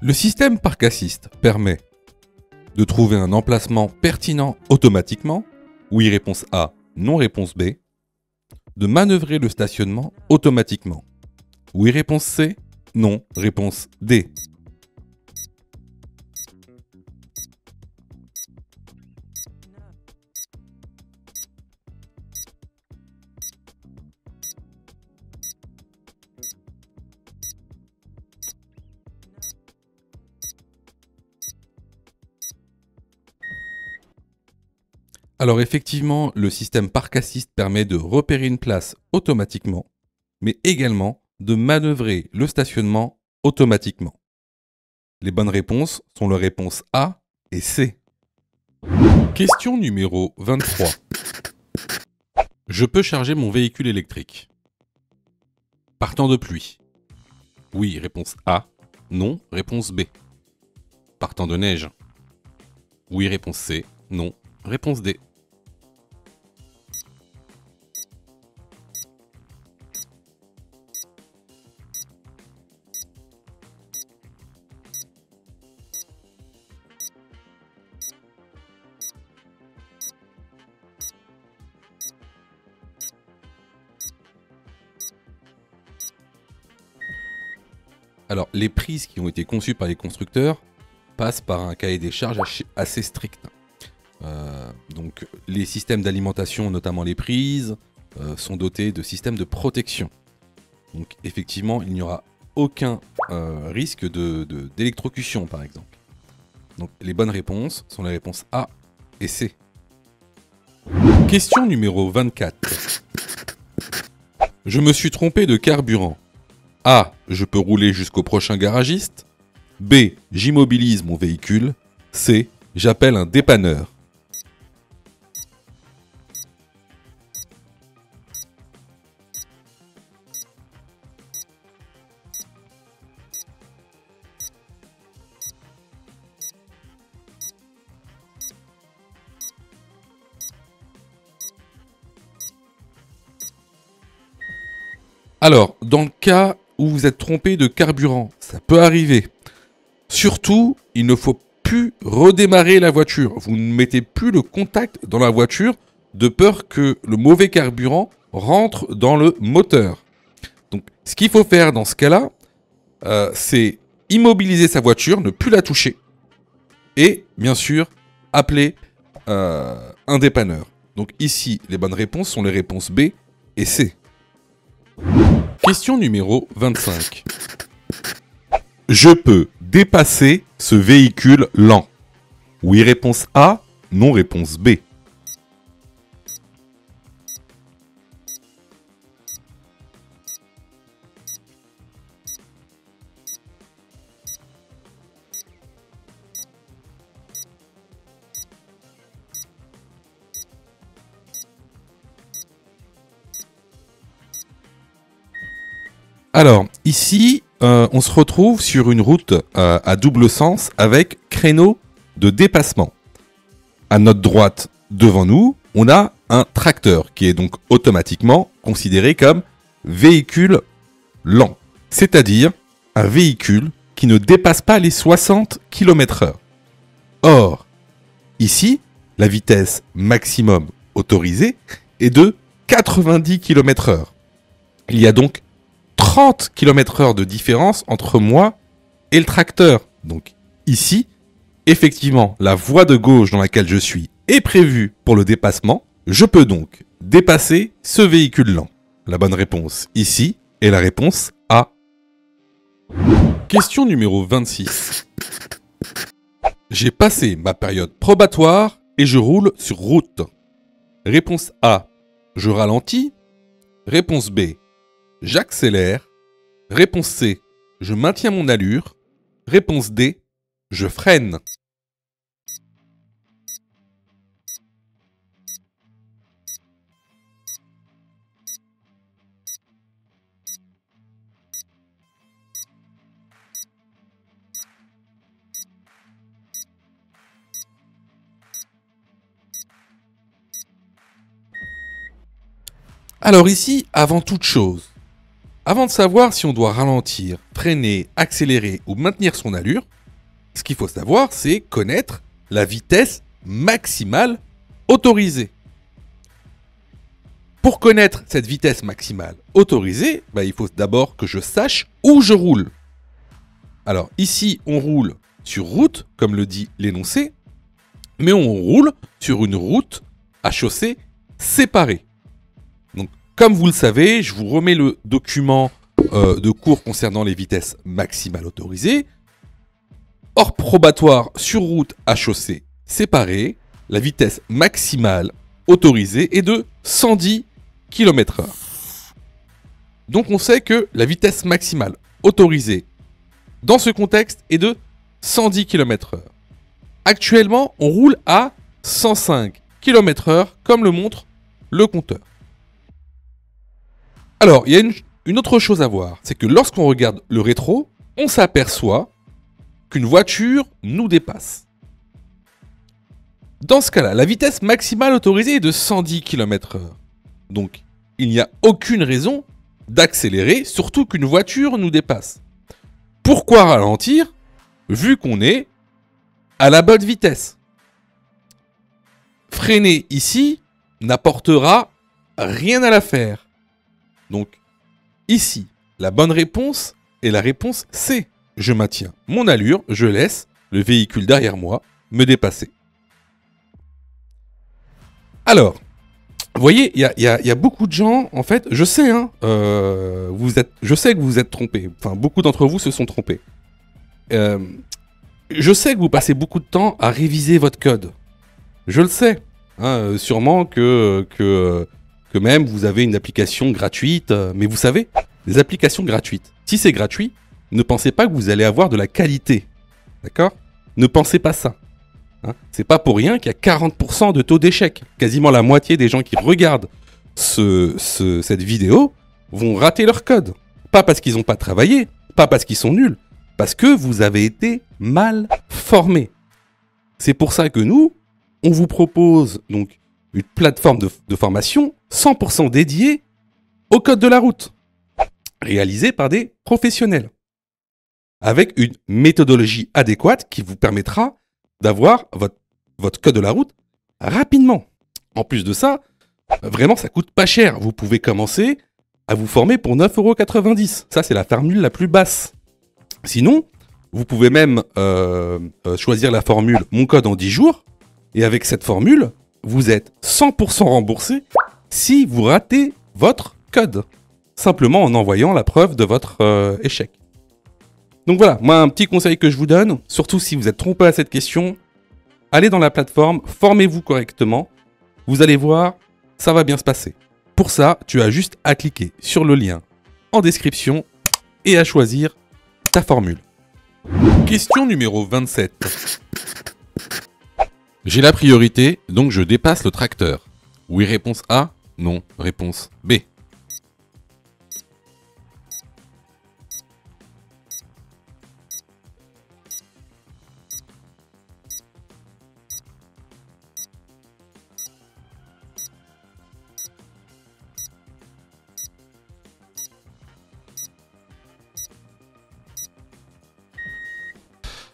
Le système parc assist permet de trouver un emplacement pertinent automatiquement. Oui, réponse A. Non, réponse B. De manœuvrer le stationnement automatiquement. Oui, réponse C. Non, réponse D. Alors effectivement, le système Park Assist permet de repérer une place automatiquement, mais également de manœuvrer le stationnement automatiquement. Les bonnes réponses sont les réponses A et C. Question numéro 23. Je peux charger mon véhicule électrique. Partant de pluie. Oui, réponse A. Non, réponse B. Partant de neige. Oui, réponse C. Non, réponse D. Alors, les prises qui ont été conçues par les constructeurs passent par un cahier des charges assez strict. Donc, les systèmes d'alimentation, notamment les prises, sont dotés de systèmes de protection. Donc, effectivement, il n'y aura aucun risque d'électrocution, par exemple. Donc, les bonnes réponses sont les réponses A et C. Question numéro 24. Je me suis trompé de carburant. A. Je peux rouler jusqu'au prochain garagiste. B. J'immobilise mon véhicule. C. j'appelle un dépanneur. Alors, dans le cas où vous êtes trompé de carburant, ça peut arriver. Surtout, il ne faut plus redémarrer la voiture. Vous ne mettez plus le contact dans la voiture de peur que le mauvais carburant rentre dans le moteur. Donc, ce qu'il faut faire dans ce cas-là, c'est immobiliser sa voiture, ne plus la toucher. Et, bien sûr, appeler un dépanneur. Donc ici, les bonnes réponses sont les réponses B et C. Question numéro 25. Je peux dépasser ce véhicule lent. Oui, réponse A. Non, réponse B. Alors, ici, on se retrouve sur une route à double sens avec créneau de dépassement. À notre droite, devant nous, on a un tracteur qui est donc automatiquement considéré comme véhicule lent, c'est-à-dire un véhicule qui ne dépasse pas les 60 km/h. Or, ici, la vitesse maximum autorisée est de 90 km/h. Il y a donc 30 km/h de différence entre moi et le tracteur. Donc ici, effectivement, la voie de gauche dans laquelle je suis est prévue pour le dépassement. Je peux donc dépasser ce véhicule lent. La bonne réponse ici est la réponse A. Question numéro 26. J'ai passé ma période probatoire et je roule sur route. Réponse A. Je ralentis. Réponse B. J'accélère. Réponse C. Je maintiens mon allure. Réponse D. Je freine. Alors ici, avant toute chose, avant de savoir si on doit ralentir, freiner, accélérer ou maintenir son allure, ce qu'il faut savoir, c'est connaître la vitesse maximale autorisée. Pour connaître cette vitesse maximale autorisée, il faut d'abord que je sache où je roule. Alors ici, on roule sur route, comme le dit l'énoncé, mais on roule sur une route à chaussée séparée. Donc, comme vous le savez, je vous remets le document de cours concernant les vitesses maximales autorisées. Hors probatoire sur route à chaussée séparée, la vitesse maximale autorisée est de 110 km/h. Donc on sait que la vitesse maximale autorisée dans ce contexte est de 110 km/h. Actuellement, on roule à 105 km/h comme le montre le compteur. Alors, il y a une autre chose à voir, c'est que lorsqu'on regarde le rétro, on s'aperçoit qu'une voiture nous dépasse. Dans ce cas-là, la vitesse maximale autorisée est de 110 km/h. Donc, il n'y a aucune raison d'accélérer, surtout qu'une voiture nous dépasse. Pourquoi ralentir, vu qu'on est à la bonne vitesse? Freiner ici n'apportera rien à l'affaire. Donc, ici, la bonne réponse est la réponse C. Je maintiens mon allure, je laisse le véhicule derrière moi me dépasser. Alors, vous voyez, il y a beaucoup de gens, en fait, je sais, je sais que vous vous êtes trompés. Enfin, beaucoup d'entre vous se sont trompés. Je sais que vous passez beaucoup de temps à réviser votre code. Je le sais. Sûrement que même vous avez une application gratuite. Mais vous savez, les applications gratuites, si c'est gratuit, ne pensez pas que vous allez avoir de la qualité. D'accord? Ne pensez pas ça. Hein. C'est pas pour rien qu'il y a 40% de taux d'échec. Quasiment la moitié des gens qui regardent cette vidéo vont rater leur code. Pas parce qu'ils n'ont pas travaillé, pas parce qu'ils sont nuls, parce que vous avez été mal formés. C'est pour ça que nous, on vous propose donc une plateforme de formation 100% dédiée au code de la route, réalisée par des professionnels, avec une méthodologie adéquate qui vous permettra d'avoir votre code de la route rapidement. En plus de ça, vraiment, ça coûte pas cher. Vous pouvez commencer à vous former pour 9,90 €. Ça, c'est la formule la plus basse. Sinon, vous pouvez même choisir la formule « Mon code en 10 jours ». Et avec cette formule, vous êtes 100% remboursé si vous ratez votre code. Simplement en envoyant la preuve de votre échec. Donc voilà, moi un petit conseil que je vous donne, surtout si vous êtes trompé à cette question, allez dans la plateforme, formez-vous correctement. Vous allez voir, ça va bien se passer. Pour ça, tu as juste à cliquer sur le lien en description et à choisir ta formule. Question numéro 27. J'ai la priorité, donc je dépasse le tracteur. Oui, réponse A. Non, réponse B.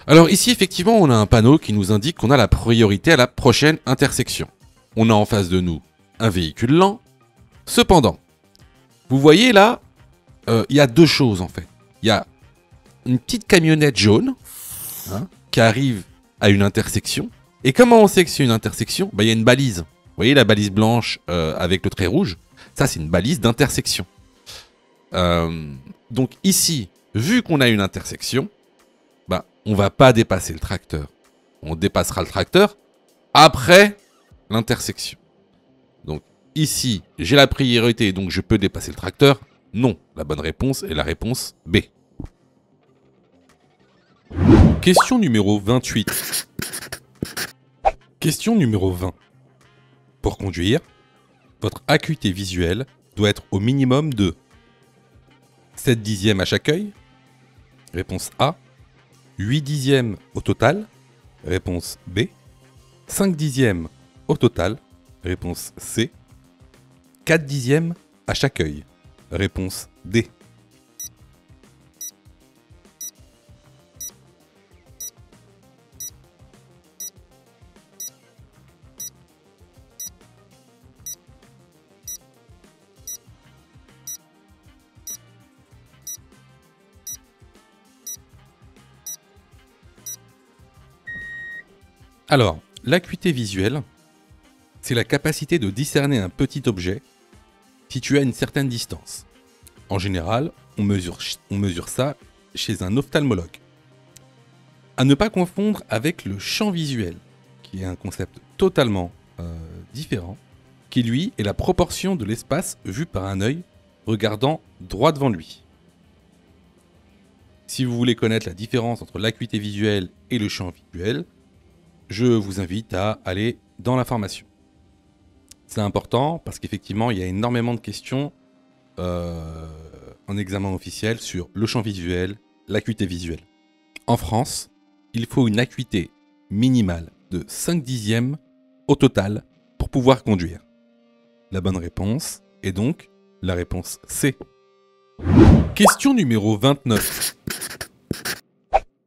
Alors ici, effectivement, on a un panneau qui nous indique qu'on a la priorité à la prochaine intersection. On a en face de nous un véhicule lent. Cependant, vous voyez là, il y a deux choses en fait. Il y a une petite camionnette jaune qui arrive à une intersection. Et comment on sait que c'est une intersection ? Il y a une balise. Vous voyez la balise blanche avec le trait rouge ? Ça, c'est une balise d'intersection. Donc ici, vu qu'on a une intersection, on ne va pas dépasser le tracteur. On dépassera le tracteur après l'intersection. Donc ici, j'ai la priorité, donc je peux dépasser le tracteur. Non, la bonne réponse est la réponse B. Question numéro 28. Question numéro 20. Pour conduire, votre acuité visuelle doit être au minimum de 7 dixièmes à chaque œil. Réponse A. 8 dixièmes au total. Réponse B. 5 dixièmes au total. Réponse C. 4 dixièmes à chaque œil. Réponse D. Alors, l'acuité visuelle, c'est la capacité de discerner un petit objet situé à une certaine distance. En général, on mesure ça chez un ophtalmologue. À ne pas confondre avec le champ visuel, qui est un concept totalement différent, qui lui est la proportion de l'espace vu par un œil regardant droit devant lui. Si vous voulez connaître la différence entre l'acuité visuelle et le champ visuel, je vous invite à aller dans la formation. C'est important parce qu'effectivement, il y a énormément de questions en examen officiel sur le champ visuel, l'acuité visuelle. En France, il faut une acuité minimale de 5 dixièmes au total pour pouvoir conduire. La bonne réponse est donc la réponse C. Question numéro 29.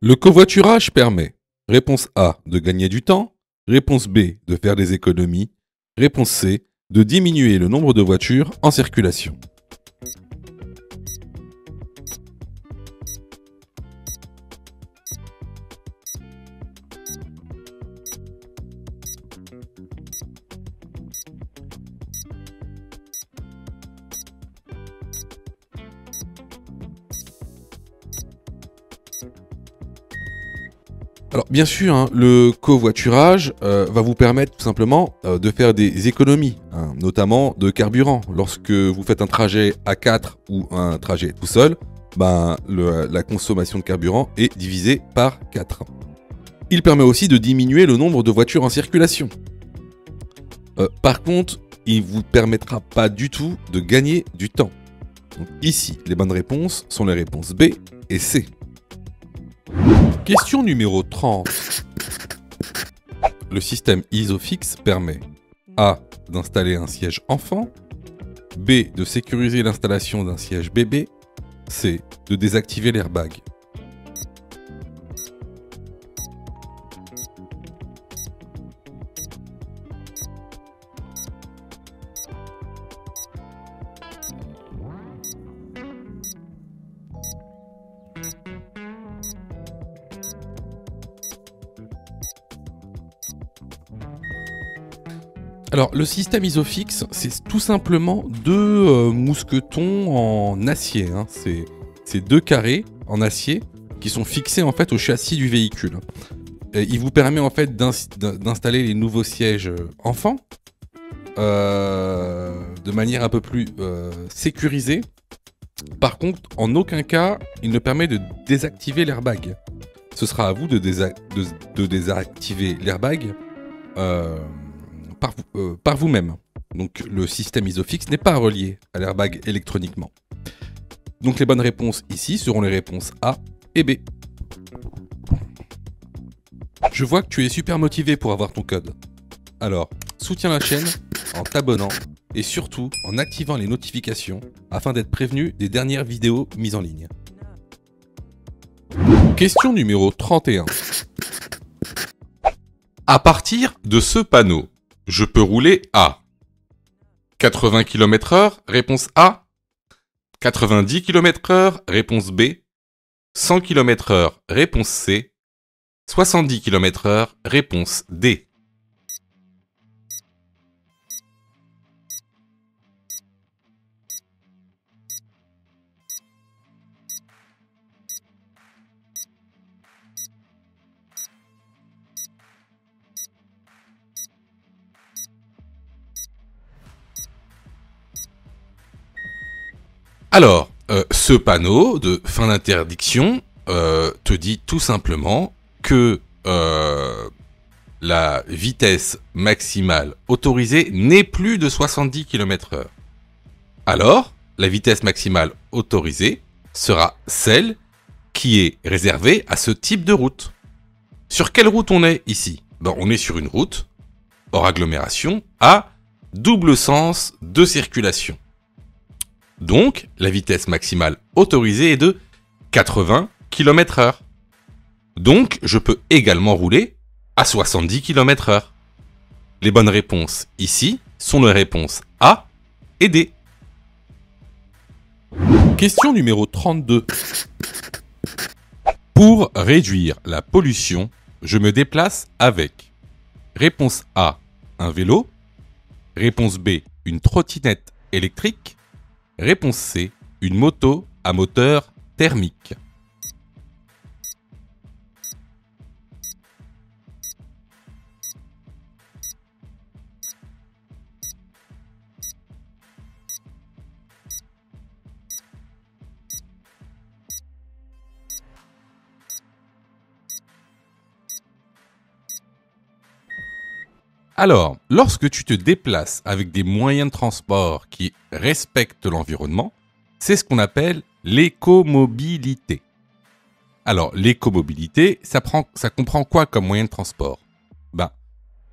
Le covoiturage permet, réponse A, de gagner du temps, réponse B, de faire des économies, réponse C, de diminuer le nombre de voitures en circulation. Alors bien sûr, le covoiturage va vous permettre tout simplement de faire des économies, notamment de carburant. Lorsque vous faites un trajet à 4 ou un trajet tout seul, la consommation de carburant est divisée par 4. Il permet aussi de diminuer le nombre de voitures en circulation. Par contre, il ne vous permettra pas du tout de gagner du temps. Donc ici, les bonnes réponses sont les réponses B et C. Question numéro 30. Le système ISOFIX permet A. D'installer un siège enfant, B. De sécuriser l'installation d'un siège bébé, C. De désactiver l'airbag. Alors, le système ISOFIX, c'est tout simplement deux mousquetons en acier. Hein. C'est deux carrés en acier qui sont fixés en fait au châssis du véhicule. Et il vous permet en fait d'installer les nouveaux sièges enfants de manière un peu plus sécurisée. Par contre, en aucun cas, il ne permet de désactiver l'airbag. Ce sera à vous de désactiver l'airbag par vous-même. Donc le système ISOFIX n'est pas relié à l'airbag électroniquement. Donc les bonnes réponses ici seront les réponses A et B. Je vois que tu es super motivé pour avoir ton code. Alors, soutiens la chaîne en t'abonnant et surtout en activant les notifications afin d'être prévenu des dernières vidéos mises en ligne. Question numéro 31. À partir de ce panneau, je peux rouler à 80 km/h, réponse A. 90 km/h, réponse B. 100 km/h, réponse C. 70 km/h, réponse D. Alors, ce panneau de fin d'interdiction te dit tout simplement que la vitesse maximale autorisée n'est plus de 70 km/h. Alors, la vitesse maximale autorisée sera celle qui est réservée à ce type de route. Sur quelle route on est ici ? On est sur une route, hors agglomération, à double sens de circulation. Donc, la vitesse maximale autorisée est de 80 km/h. Donc, je peux également rouler à 70 km/h. Les bonnes réponses ici sont les réponses A et D. Question numéro 32. Pour réduire la pollution, je me déplace avec réponse A, un vélo, réponse B, une trottinette électrique, réponse C, une moto à moteur thermique. Alors, lorsque tu te déplaces avec des moyens de transport qui respectent l'environnement, c'est ce qu'on appelle l'écomobilité. Alors, l'écomobilité, ça comprend quoi comme moyen de transport ?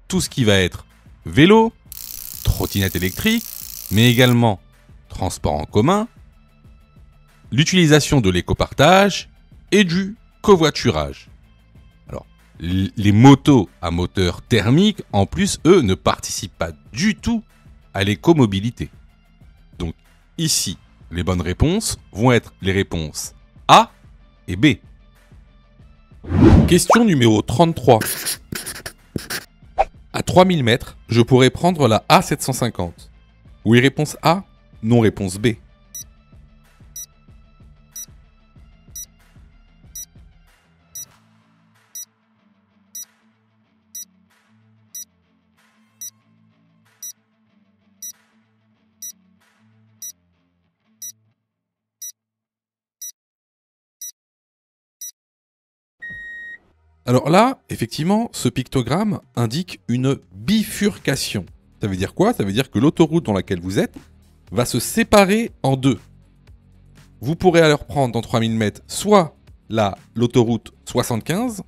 Tout ce qui va être vélo, trottinette électrique, mais également transport en commun, l'utilisation de l'écopartage et du covoiturage. Alors, les motos à moteur thermique, en plus, eux, ne participent pas du tout à l'écomobilité. Donc, ici, les bonnes réponses vont être les réponses A et B. Question numéro 33. À 3000 mètres, je pourrais prendre la A750. Oui, réponse A, non, réponse B. Alors là, effectivement, ce pictogramme indique une bifurcation. Ça veut dire quoi? Ça veut dire que l'autoroute dans laquelle vous êtes va se séparer en deux. Vous pourrez alors prendre dans 3000 mètres soit l'autoroute 75,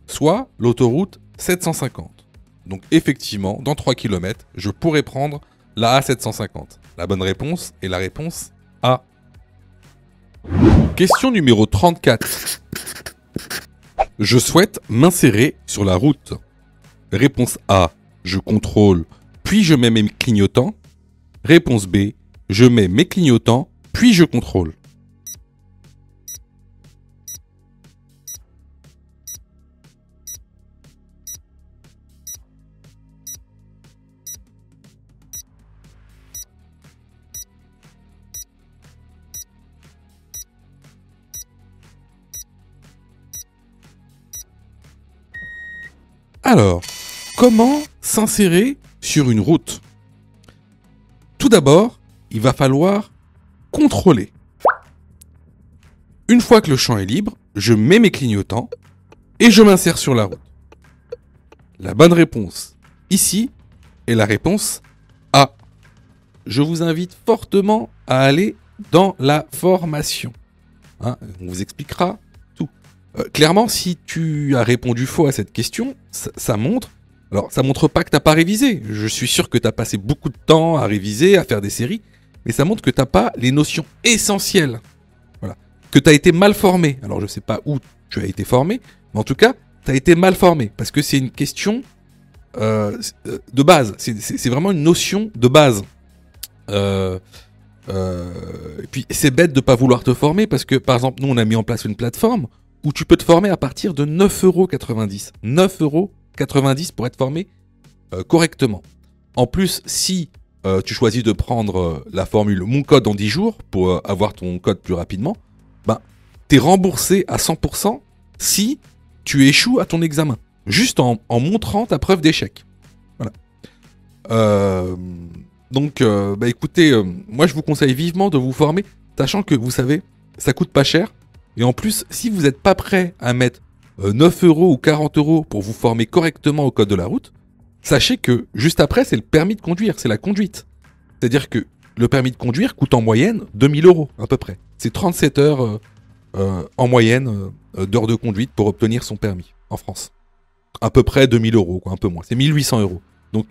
soit l'autoroute 750. Donc effectivement, dans 3 km, je pourrais prendre la A750. La bonne réponse est la réponse A. Question numéro 34. Je souhaite m'insérer sur la route. Réponse A, je contrôle, puis je mets mes clignotants. Réponse B, je mets mes clignotants, puis je contrôle. Alors, comment s'insérer sur une route? Tout d'abord, il va falloir contrôler. Une fois que le champ est libre, je mets mes clignotants et je m'insère sur la route. La bonne réponse ici est la réponse A. Je vous invite fortement à aller dans la formation. On vous expliquera tout. Clairement, si tu as répondu faux à cette question, ça montre... Alors, ça montre pas que t'as pas révisé. Je suis sûr que t'as passé beaucoup de temps à réviser, à faire des séries, mais ça montre que t'as pas les notions essentielles. Voilà. Que t'as été mal formé. Alors, je sais pas où tu as été formé, mais en tout cas, t'as été mal formé, parce que c'est une question de base. C'est vraiment une notion de base. Et puis, c'est bête de pas vouloir te former, parce que, par exemple, nous, on a mis en place une plateforme où tu peux te former à partir de 9,90 €. 9,90 € pour être formé correctement. En plus, si tu choisis de prendre la formule Mon code en 10 jours pour avoir ton code plus rapidement, t'es remboursé à 100% si tu échoues à ton examen. Juste en montrant ta preuve d'échec. Voilà. Donc, écoutez, moi je vous conseille vivement de vous former, sachant que vous savez, ça coûte pas cher. Et en plus, si vous n'êtes pas prêt à mettre 9 € ou 40 € pour vous former correctement au code de la route, sachez que juste après, c'est le permis de conduire, c'est la conduite. C'est-à-dire que le permis de conduire coûte en moyenne 2000 € à peu près. C'est 37 heures en moyenne d'heures de conduite pour obtenir son permis en France. À peu près 2000 €, quoi, un peu moins. C'est 1800 €. Donc,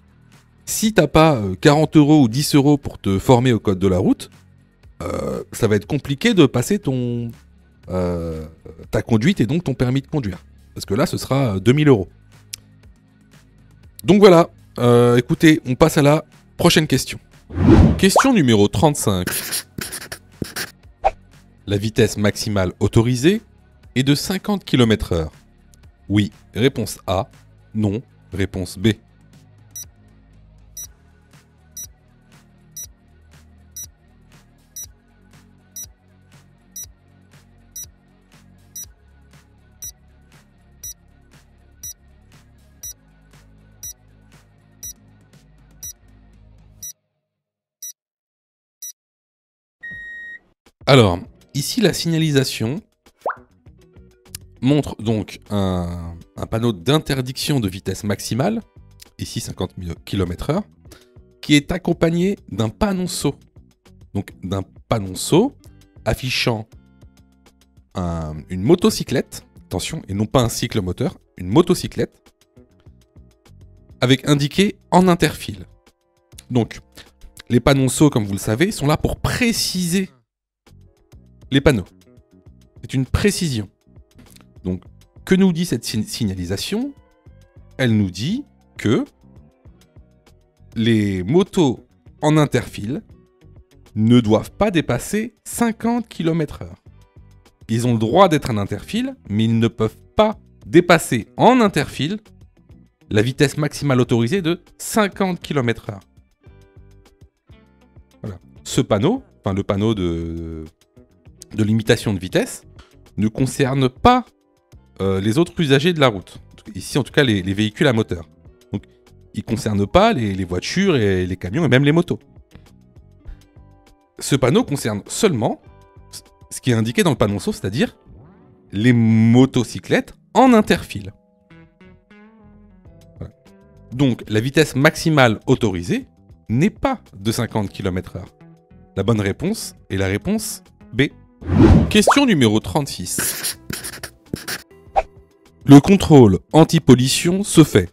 si t'as pas 40 € ou 10 € pour te former au code de la route, ça va être compliqué de passer ta conduite et donc ton permis de conduire. Parce que là, ce sera 2000 €. Donc voilà, écoutez, on passe à la prochaine question. Question numéro 35. La vitesse maximale autorisée est de 50 km/h. Oui, réponse A. Non, réponse B. Alors, ici, la signalisation montre donc un panneau d'interdiction de vitesse maximale, ici 50 km/h, qui est accompagné d'un panonceau. Donc, d'un panonceau affichant une motocyclette, attention, et non pas un cyclomoteur, une motocyclette, avec indiqué en interfile. Donc, les panonceaux, comme vous le savez, sont là pour préciser les panneaux. C'est une précision. Donc, que nous dit cette signalisation? Elle nous dit que les motos en interfile ne doivent pas dépasser 50 km/h. Ils ont le droit d'être en interfile, mais ils ne peuvent pas dépasser en interfile la vitesse maximale autorisée de 50 km/h. Voilà. Ce panneau, enfin le panneau de limitation de vitesse, ne concerne pas les autres usagers de la route. Ici, en tout cas, les véhicules à moteur. Donc, il ne concerne pas les voitures et les camions et même les motos. Ce panneau concerne seulement ce qui est indiqué dans le panonceau, c'est-à-dire les motocyclettes en interfile. Donc la vitesse maximale autorisée n'est pas de 50 km/h. La bonne réponse est la réponse B. Question numéro 36. Le contrôle anti-pollution se fait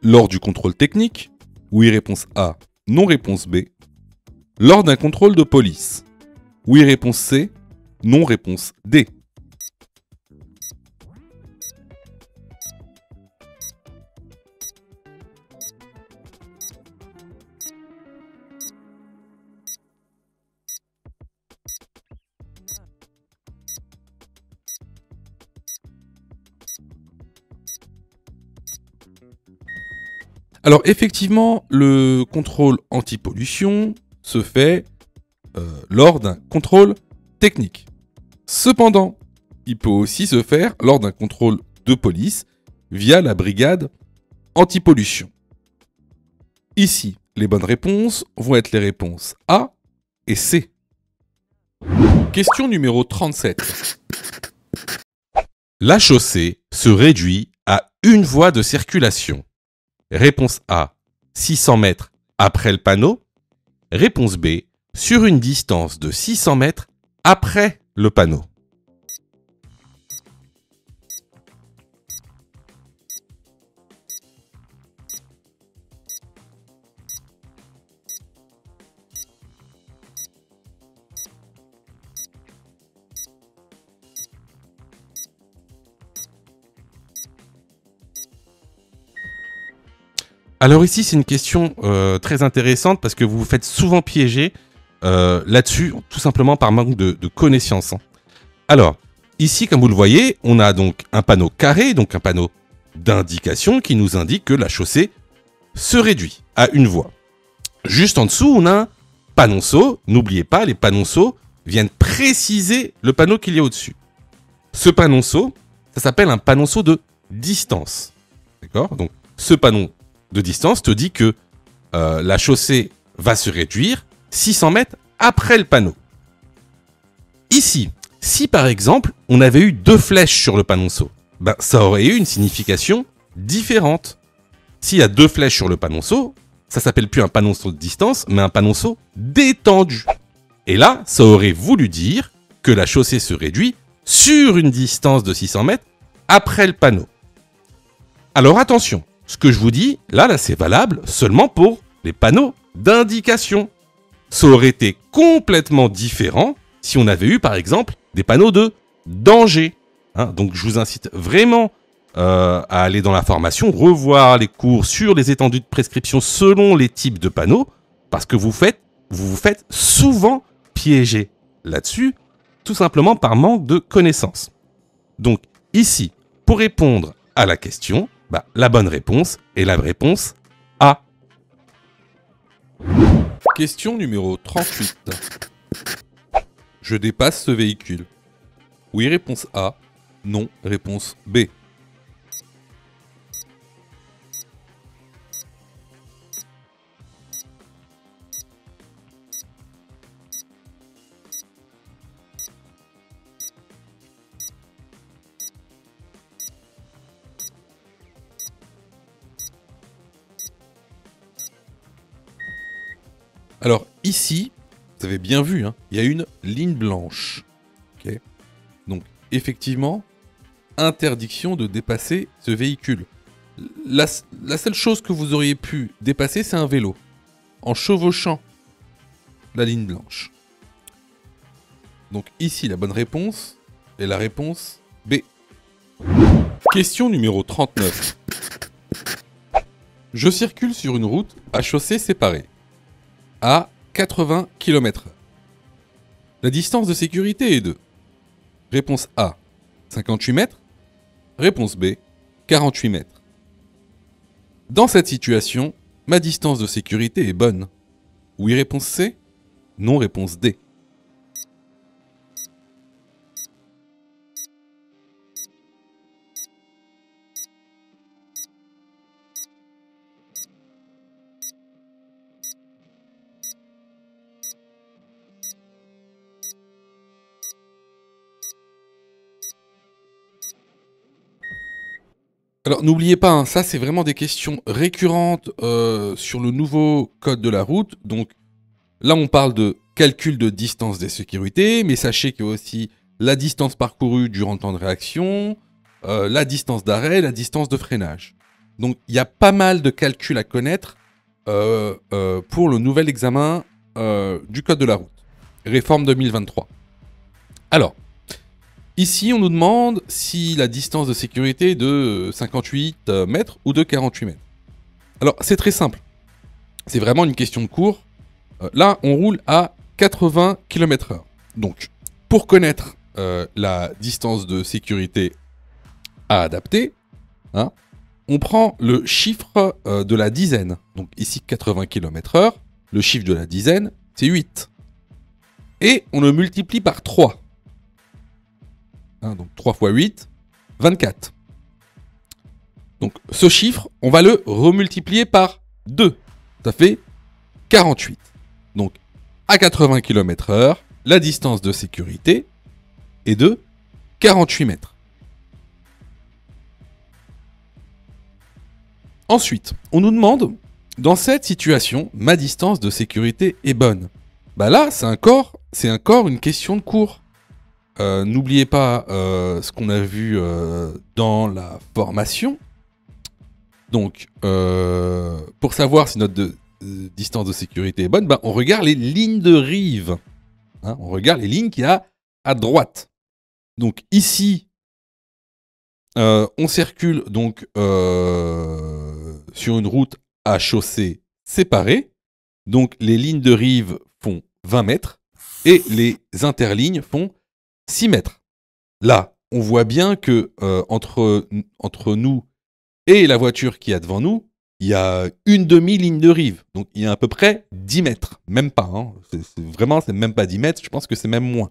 lors du contrôle technique, oui réponse A, non réponse B. Lors d'un contrôle de police, oui réponse C, non réponse D. Alors effectivement, le contrôle anti-pollution se fait lors d'un contrôle technique. Cependant, il peut aussi se faire lors d'un contrôle de police via la brigade anti-pollution. Ici, les bonnes réponses vont être les réponses A et C. Question numéro 37. La chaussée se réduit à une voie de circulation. Réponse A, 600 mètres après le panneau. Réponse B, sur une distance de 600 mètres après le panneau. Alors ici, c'est une question très intéressante parce que vous vous faites souvent piéger là-dessus, tout simplement par manque de connaissances. Alors, ici, comme vous le voyez, on a donc un panneau carré, donc un panneau d'indication qui nous indique que la chaussée se réduit à une voie. Juste en dessous, on a un panonceau. N'oubliez pas, les panonceaux viennent préciser le panneau qu'il y a au-dessus. Ce panonceau, ça s'appelle un panonceau de distance. D'accord ? Donc, ce panneau de distance te dit que la chaussée va se réduire 600 mètres après le panneau. Ici, si par exemple, on avait eu 2 flèches sur le panonceau, ben, ça aurait eu une signification différente. S'il y a 2 flèches sur le panonceau, ça s'appelle plus un panonceau de distance, mais un panonceau détendu. Et là, ça aurait voulu dire que la chaussée se réduit sur une distance de 600 mètres après le panneau. Alors attention, ce que je vous dis, là c'est valable seulement pour les panneaux d'indication. Ça aurait été complètement différent si on avait eu par exemple des panneaux de danger. Donc je vous incite vraiment à aller dans la formation, revoir les cours sur les étendues de prescription selon les types de panneaux, parce que vous vous faites souvent piéger là-dessus, tout simplement par manque de connaissances. Donc ici, pour répondre à la question, la bonne réponse est la réponse A. Question numéro 38. Je dépasse ce véhicule. Oui, réponse A. Non, réponse B. Alors ici, vous avez bien vu, il y a une ligne blanche. Okay. Donc effectivement, interdiction de dépasser ce véhicule. La seule chose que vous auriez pu dépasser, c'est un vélo, en chevauchant la ligne blanche. Donc ici, la bonne réponse est la réponse B. Question numéro 39. Je circule sur une route à chaussée séparée, à 80 km/h. La distance de sécurité est de réponse A, 58 mètres. Réponse B, 48 mètres. Dans cette situation, ma distance de sécurité est bonne. Oui, réponse C. Non, réponse D. Alors n'oubliez pas, hein, ça c'est vraiment des questions récurrentes sur le nouveau code de la route. Donc là on parle de calcul de distance des sécurités, mais sachez qu'il y a aussi la distance parcourue durant le temps de réaction, la distance d'arrêt, la distance de freinage. Donc il y a pas mal de calculs à connaître pour le nouvel examen du code de la route. Réforme 2023. Alors, ici, on nous demande si la distance de sécurité est de 58 mètres ou de 48 mètres. Alors, c'est très simple. C'est vraiment une question de cours. Là, on roule à 80 km/h. Donc, pour connaître la distance de sécurité à adapter, hein, on prend le chiffre de la dizaine. Donc ici, 80 km/h. Le chiffre de la dizaine, c'est 8. Et on le multiplie par 3. Hein, donc 3 fois 8, 24. Donc ce chiffre, on va le remultiplier par 2. Ça fait 48. Donc à 80 km/h, la distance de sécurité est de 48 mètres. Ensuite, on nous demande, dans cette situation, ma distance de sécurité est bonne. Bah là, c'est encore une question de cours. N'oubliez pas ce qu'on a vu dans la formation. Donc, pour savoir si notre distance de sécurité est bonne, bah, on regarde les lignes de rive. Hein, on regarde les lignes qu'il y a à droite. Donc ici, on circule donc sur une route à chaussée séparée. Donc les lignes de rive font 20 mètres et les interlignes font 6 mètres. Là, on voit bien que entre nous et la voiture qui est devant nous, il y a une demi-ligne de rive. Donc il y a à peu près 10 mètres. Même pas. Hein. C'est même pas 10 mètres. Je pense que c'est même moins.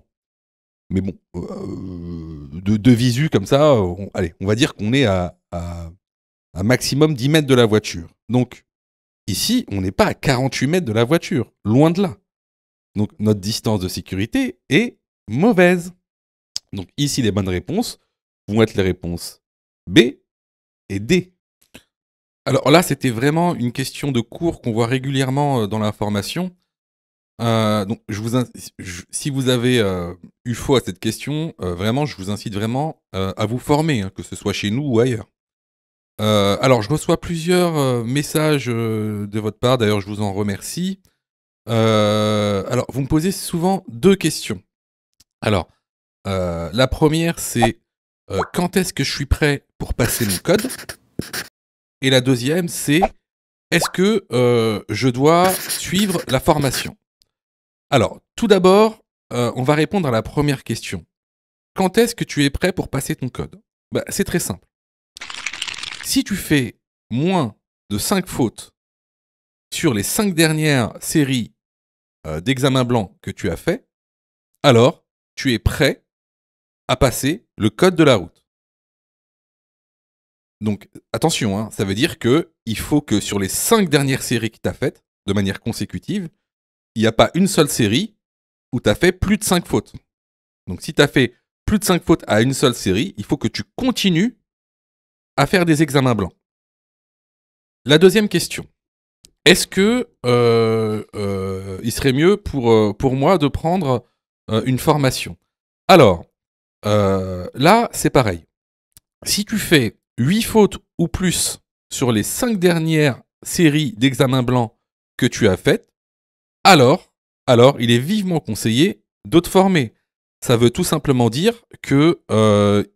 Mais bon, de visu comme ça, on va dire qu'on est à maximum 10 mètres de la voiture. Donc, ici, on n'est pas à 48 mètres de la voiture. Loin de là. Donc, notre distance de sécurité est mauvaise. Donc, ici, les bonnes réponses vont être les réponses B et D. Alors là, c'était vraiment une question de cours qu'on voit régulièrement dans la formation. Donc, si vous avez eu faux à cette question, vraiment, je vous incite vraiment à vous former, hein, que ce soit chez nous ou ailleurs. Alors, je reçois plusieurs messages de votre part, d'ailleurs, je vous en remercie. Alors, vous me posez souvent deux questions. Alors, la première, c'est quand est-ce que je suis prêt pour passer mon code? Et la deuxième, c'est est-ce que je dois suivre la formation? Alors, tout d'abord, on va répondre à la première question. Quand est-ce que tu es prêt pour passer ton code? Bah, c'est très simple. Si tu fais moins de 5 fautes sur les 5 dernières séries d'examens blancs que tu as fait, alors tu es prêt à passer le code de la route. Donc attention, hein, ça veut dire qu'il faut que sur les 5 dernières séries que tu as faites, de manière consécutive, il n'y a pas une seule série où tu as fait plus de 5 fautes. Donc si tu as fait plus de 5 fautes à une seule série, il faut que tu continues à faire des examens blancs. La deuxième question. Est-ce que il serait mieux pour moi de prendre une formation? Alors, là, c'est pareil. Si tu fais 8 fautes ou plus sur les 5 dernières séries d'examens blancs que tu as faites, alors, il est vivement conseillé de te former. Ça veut tout simplement dire que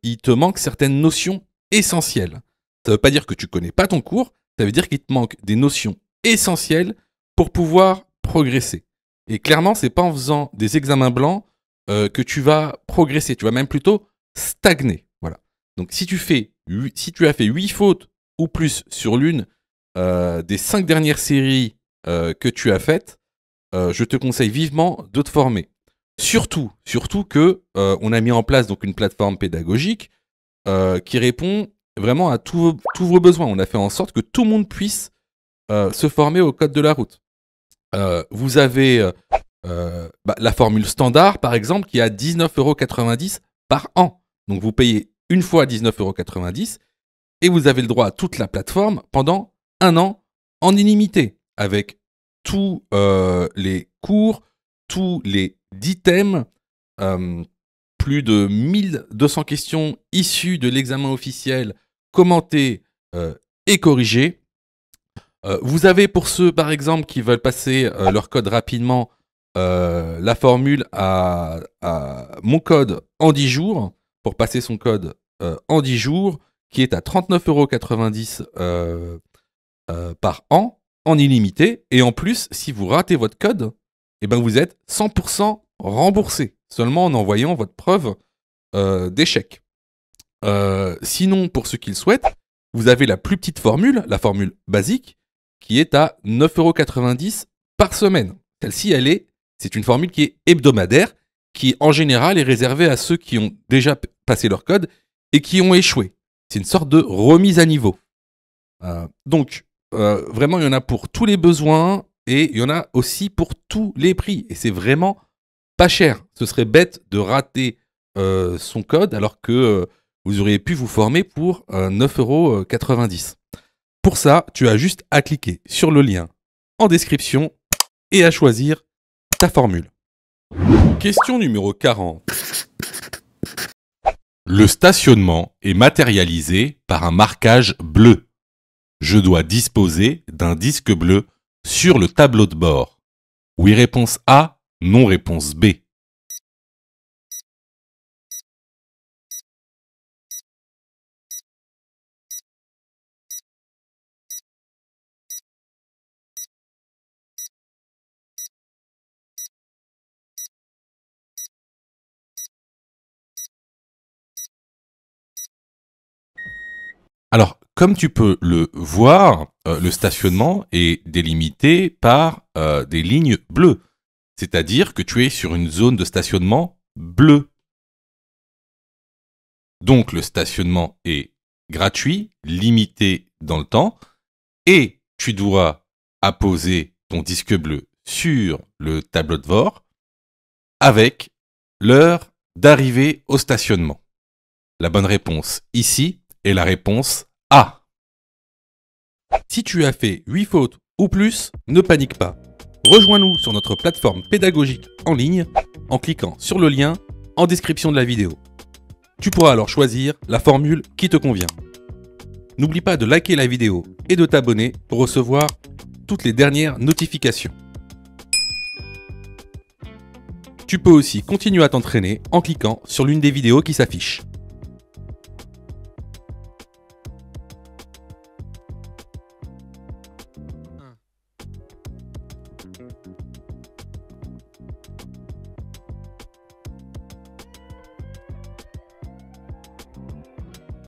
il te manque certaines notions essentielles. Ça ne veut pas dire que tu connais pas ton cours, ça veut dire qu'il te manque des notions essentielles pour pouvoir progresser. Et clairement, c'est pas en faisant des examens blancs que tu vas progresser. Tu vas même plutôt stagner. Voilà. Donc si tu as fait 8 fautes ou plus sur l'une des 5 dernières séries que tu as faites, je te conseille vivement de te former. Surtout que on a mis en place donc une plateforme pédagogique qui répond vraiment à tous vos besoins. On a fait en sorte que tout le monde puisse se former au code de la route. Vous avez la formule standard, par exemple, qui est à 19,90 € par an. Donc vous payez une fois 19,90 € et vous avez le droit à toute la plateforme pendant 1 an en illimité, avec tous les cours, tous les 10 thèmes, plus de 1200 questions issues de l'examen officiel, commentées et corrigées. Vous avez pour ceux, par exemple, qui veulent passer leur code rapidement, la formule à mon code en 10 jours, pour passer son code en 10 jours, qui est à 39,90 € par an, en illimité. Et en plus, si vous ratez votre code, eh ben vous êtes 100% remboursé, seulement en envoyant votre preuve d'échec. Sinon, pour ceux qui le souhaitent, vous avez la plus petite formule, la formule basique, qui est à 9,90 € par semaine. Celle-ci, c'est une formule qui est hebdomadaire, qui en général est réservée à ceux qui ont déjà passé leur code et qui ont échoué. C'est une sorte de remise à niveau. Donc, vraiment, il y en a pour tous les besoins et il y en a aussi pour tous les prix. Et c'est vraiment pas cher. Ce serait bête de rater son code alors que vous auriez pu vous former pour 9,90 €. Pour ça, tu as juste à cliquer sur le lien en description et à choisir ta formule. Question numéro 40. Le stationnement est matérialisé par un marquage bleu. Je dois disposer d'un disque bleu sur le tableau de bord. Oui, réponse A, non, réponse B. Alors, comme tu peux le voir, le stationnement est délimité par des lignes bleues. C'est-à-dire que tu es sur une zone de stationnement bleue. Donc, le stationnement est gratuit, limité dans le temps, et tu dois apposer ton disque bleu sur le tableau de bord avec l'heure d'arrivée au stationnement. La bonne réponse ici est la réponse A. Si tu as fait 8 fautes ou plus, ne panique pas. Rejoins-nous sur notre plateforme pédagogique en ligne en cliquant sur le lien en description de la vidéo. Tu pourras alors choisir la formule qui te convient. N'oublie pas de liker la vidéo et de t'abonner pour recevoir toutes les dernières notifications. Tu peux aussi continuer à t'entraîner en cliquant sur l'une des vidéos qui s'affichent.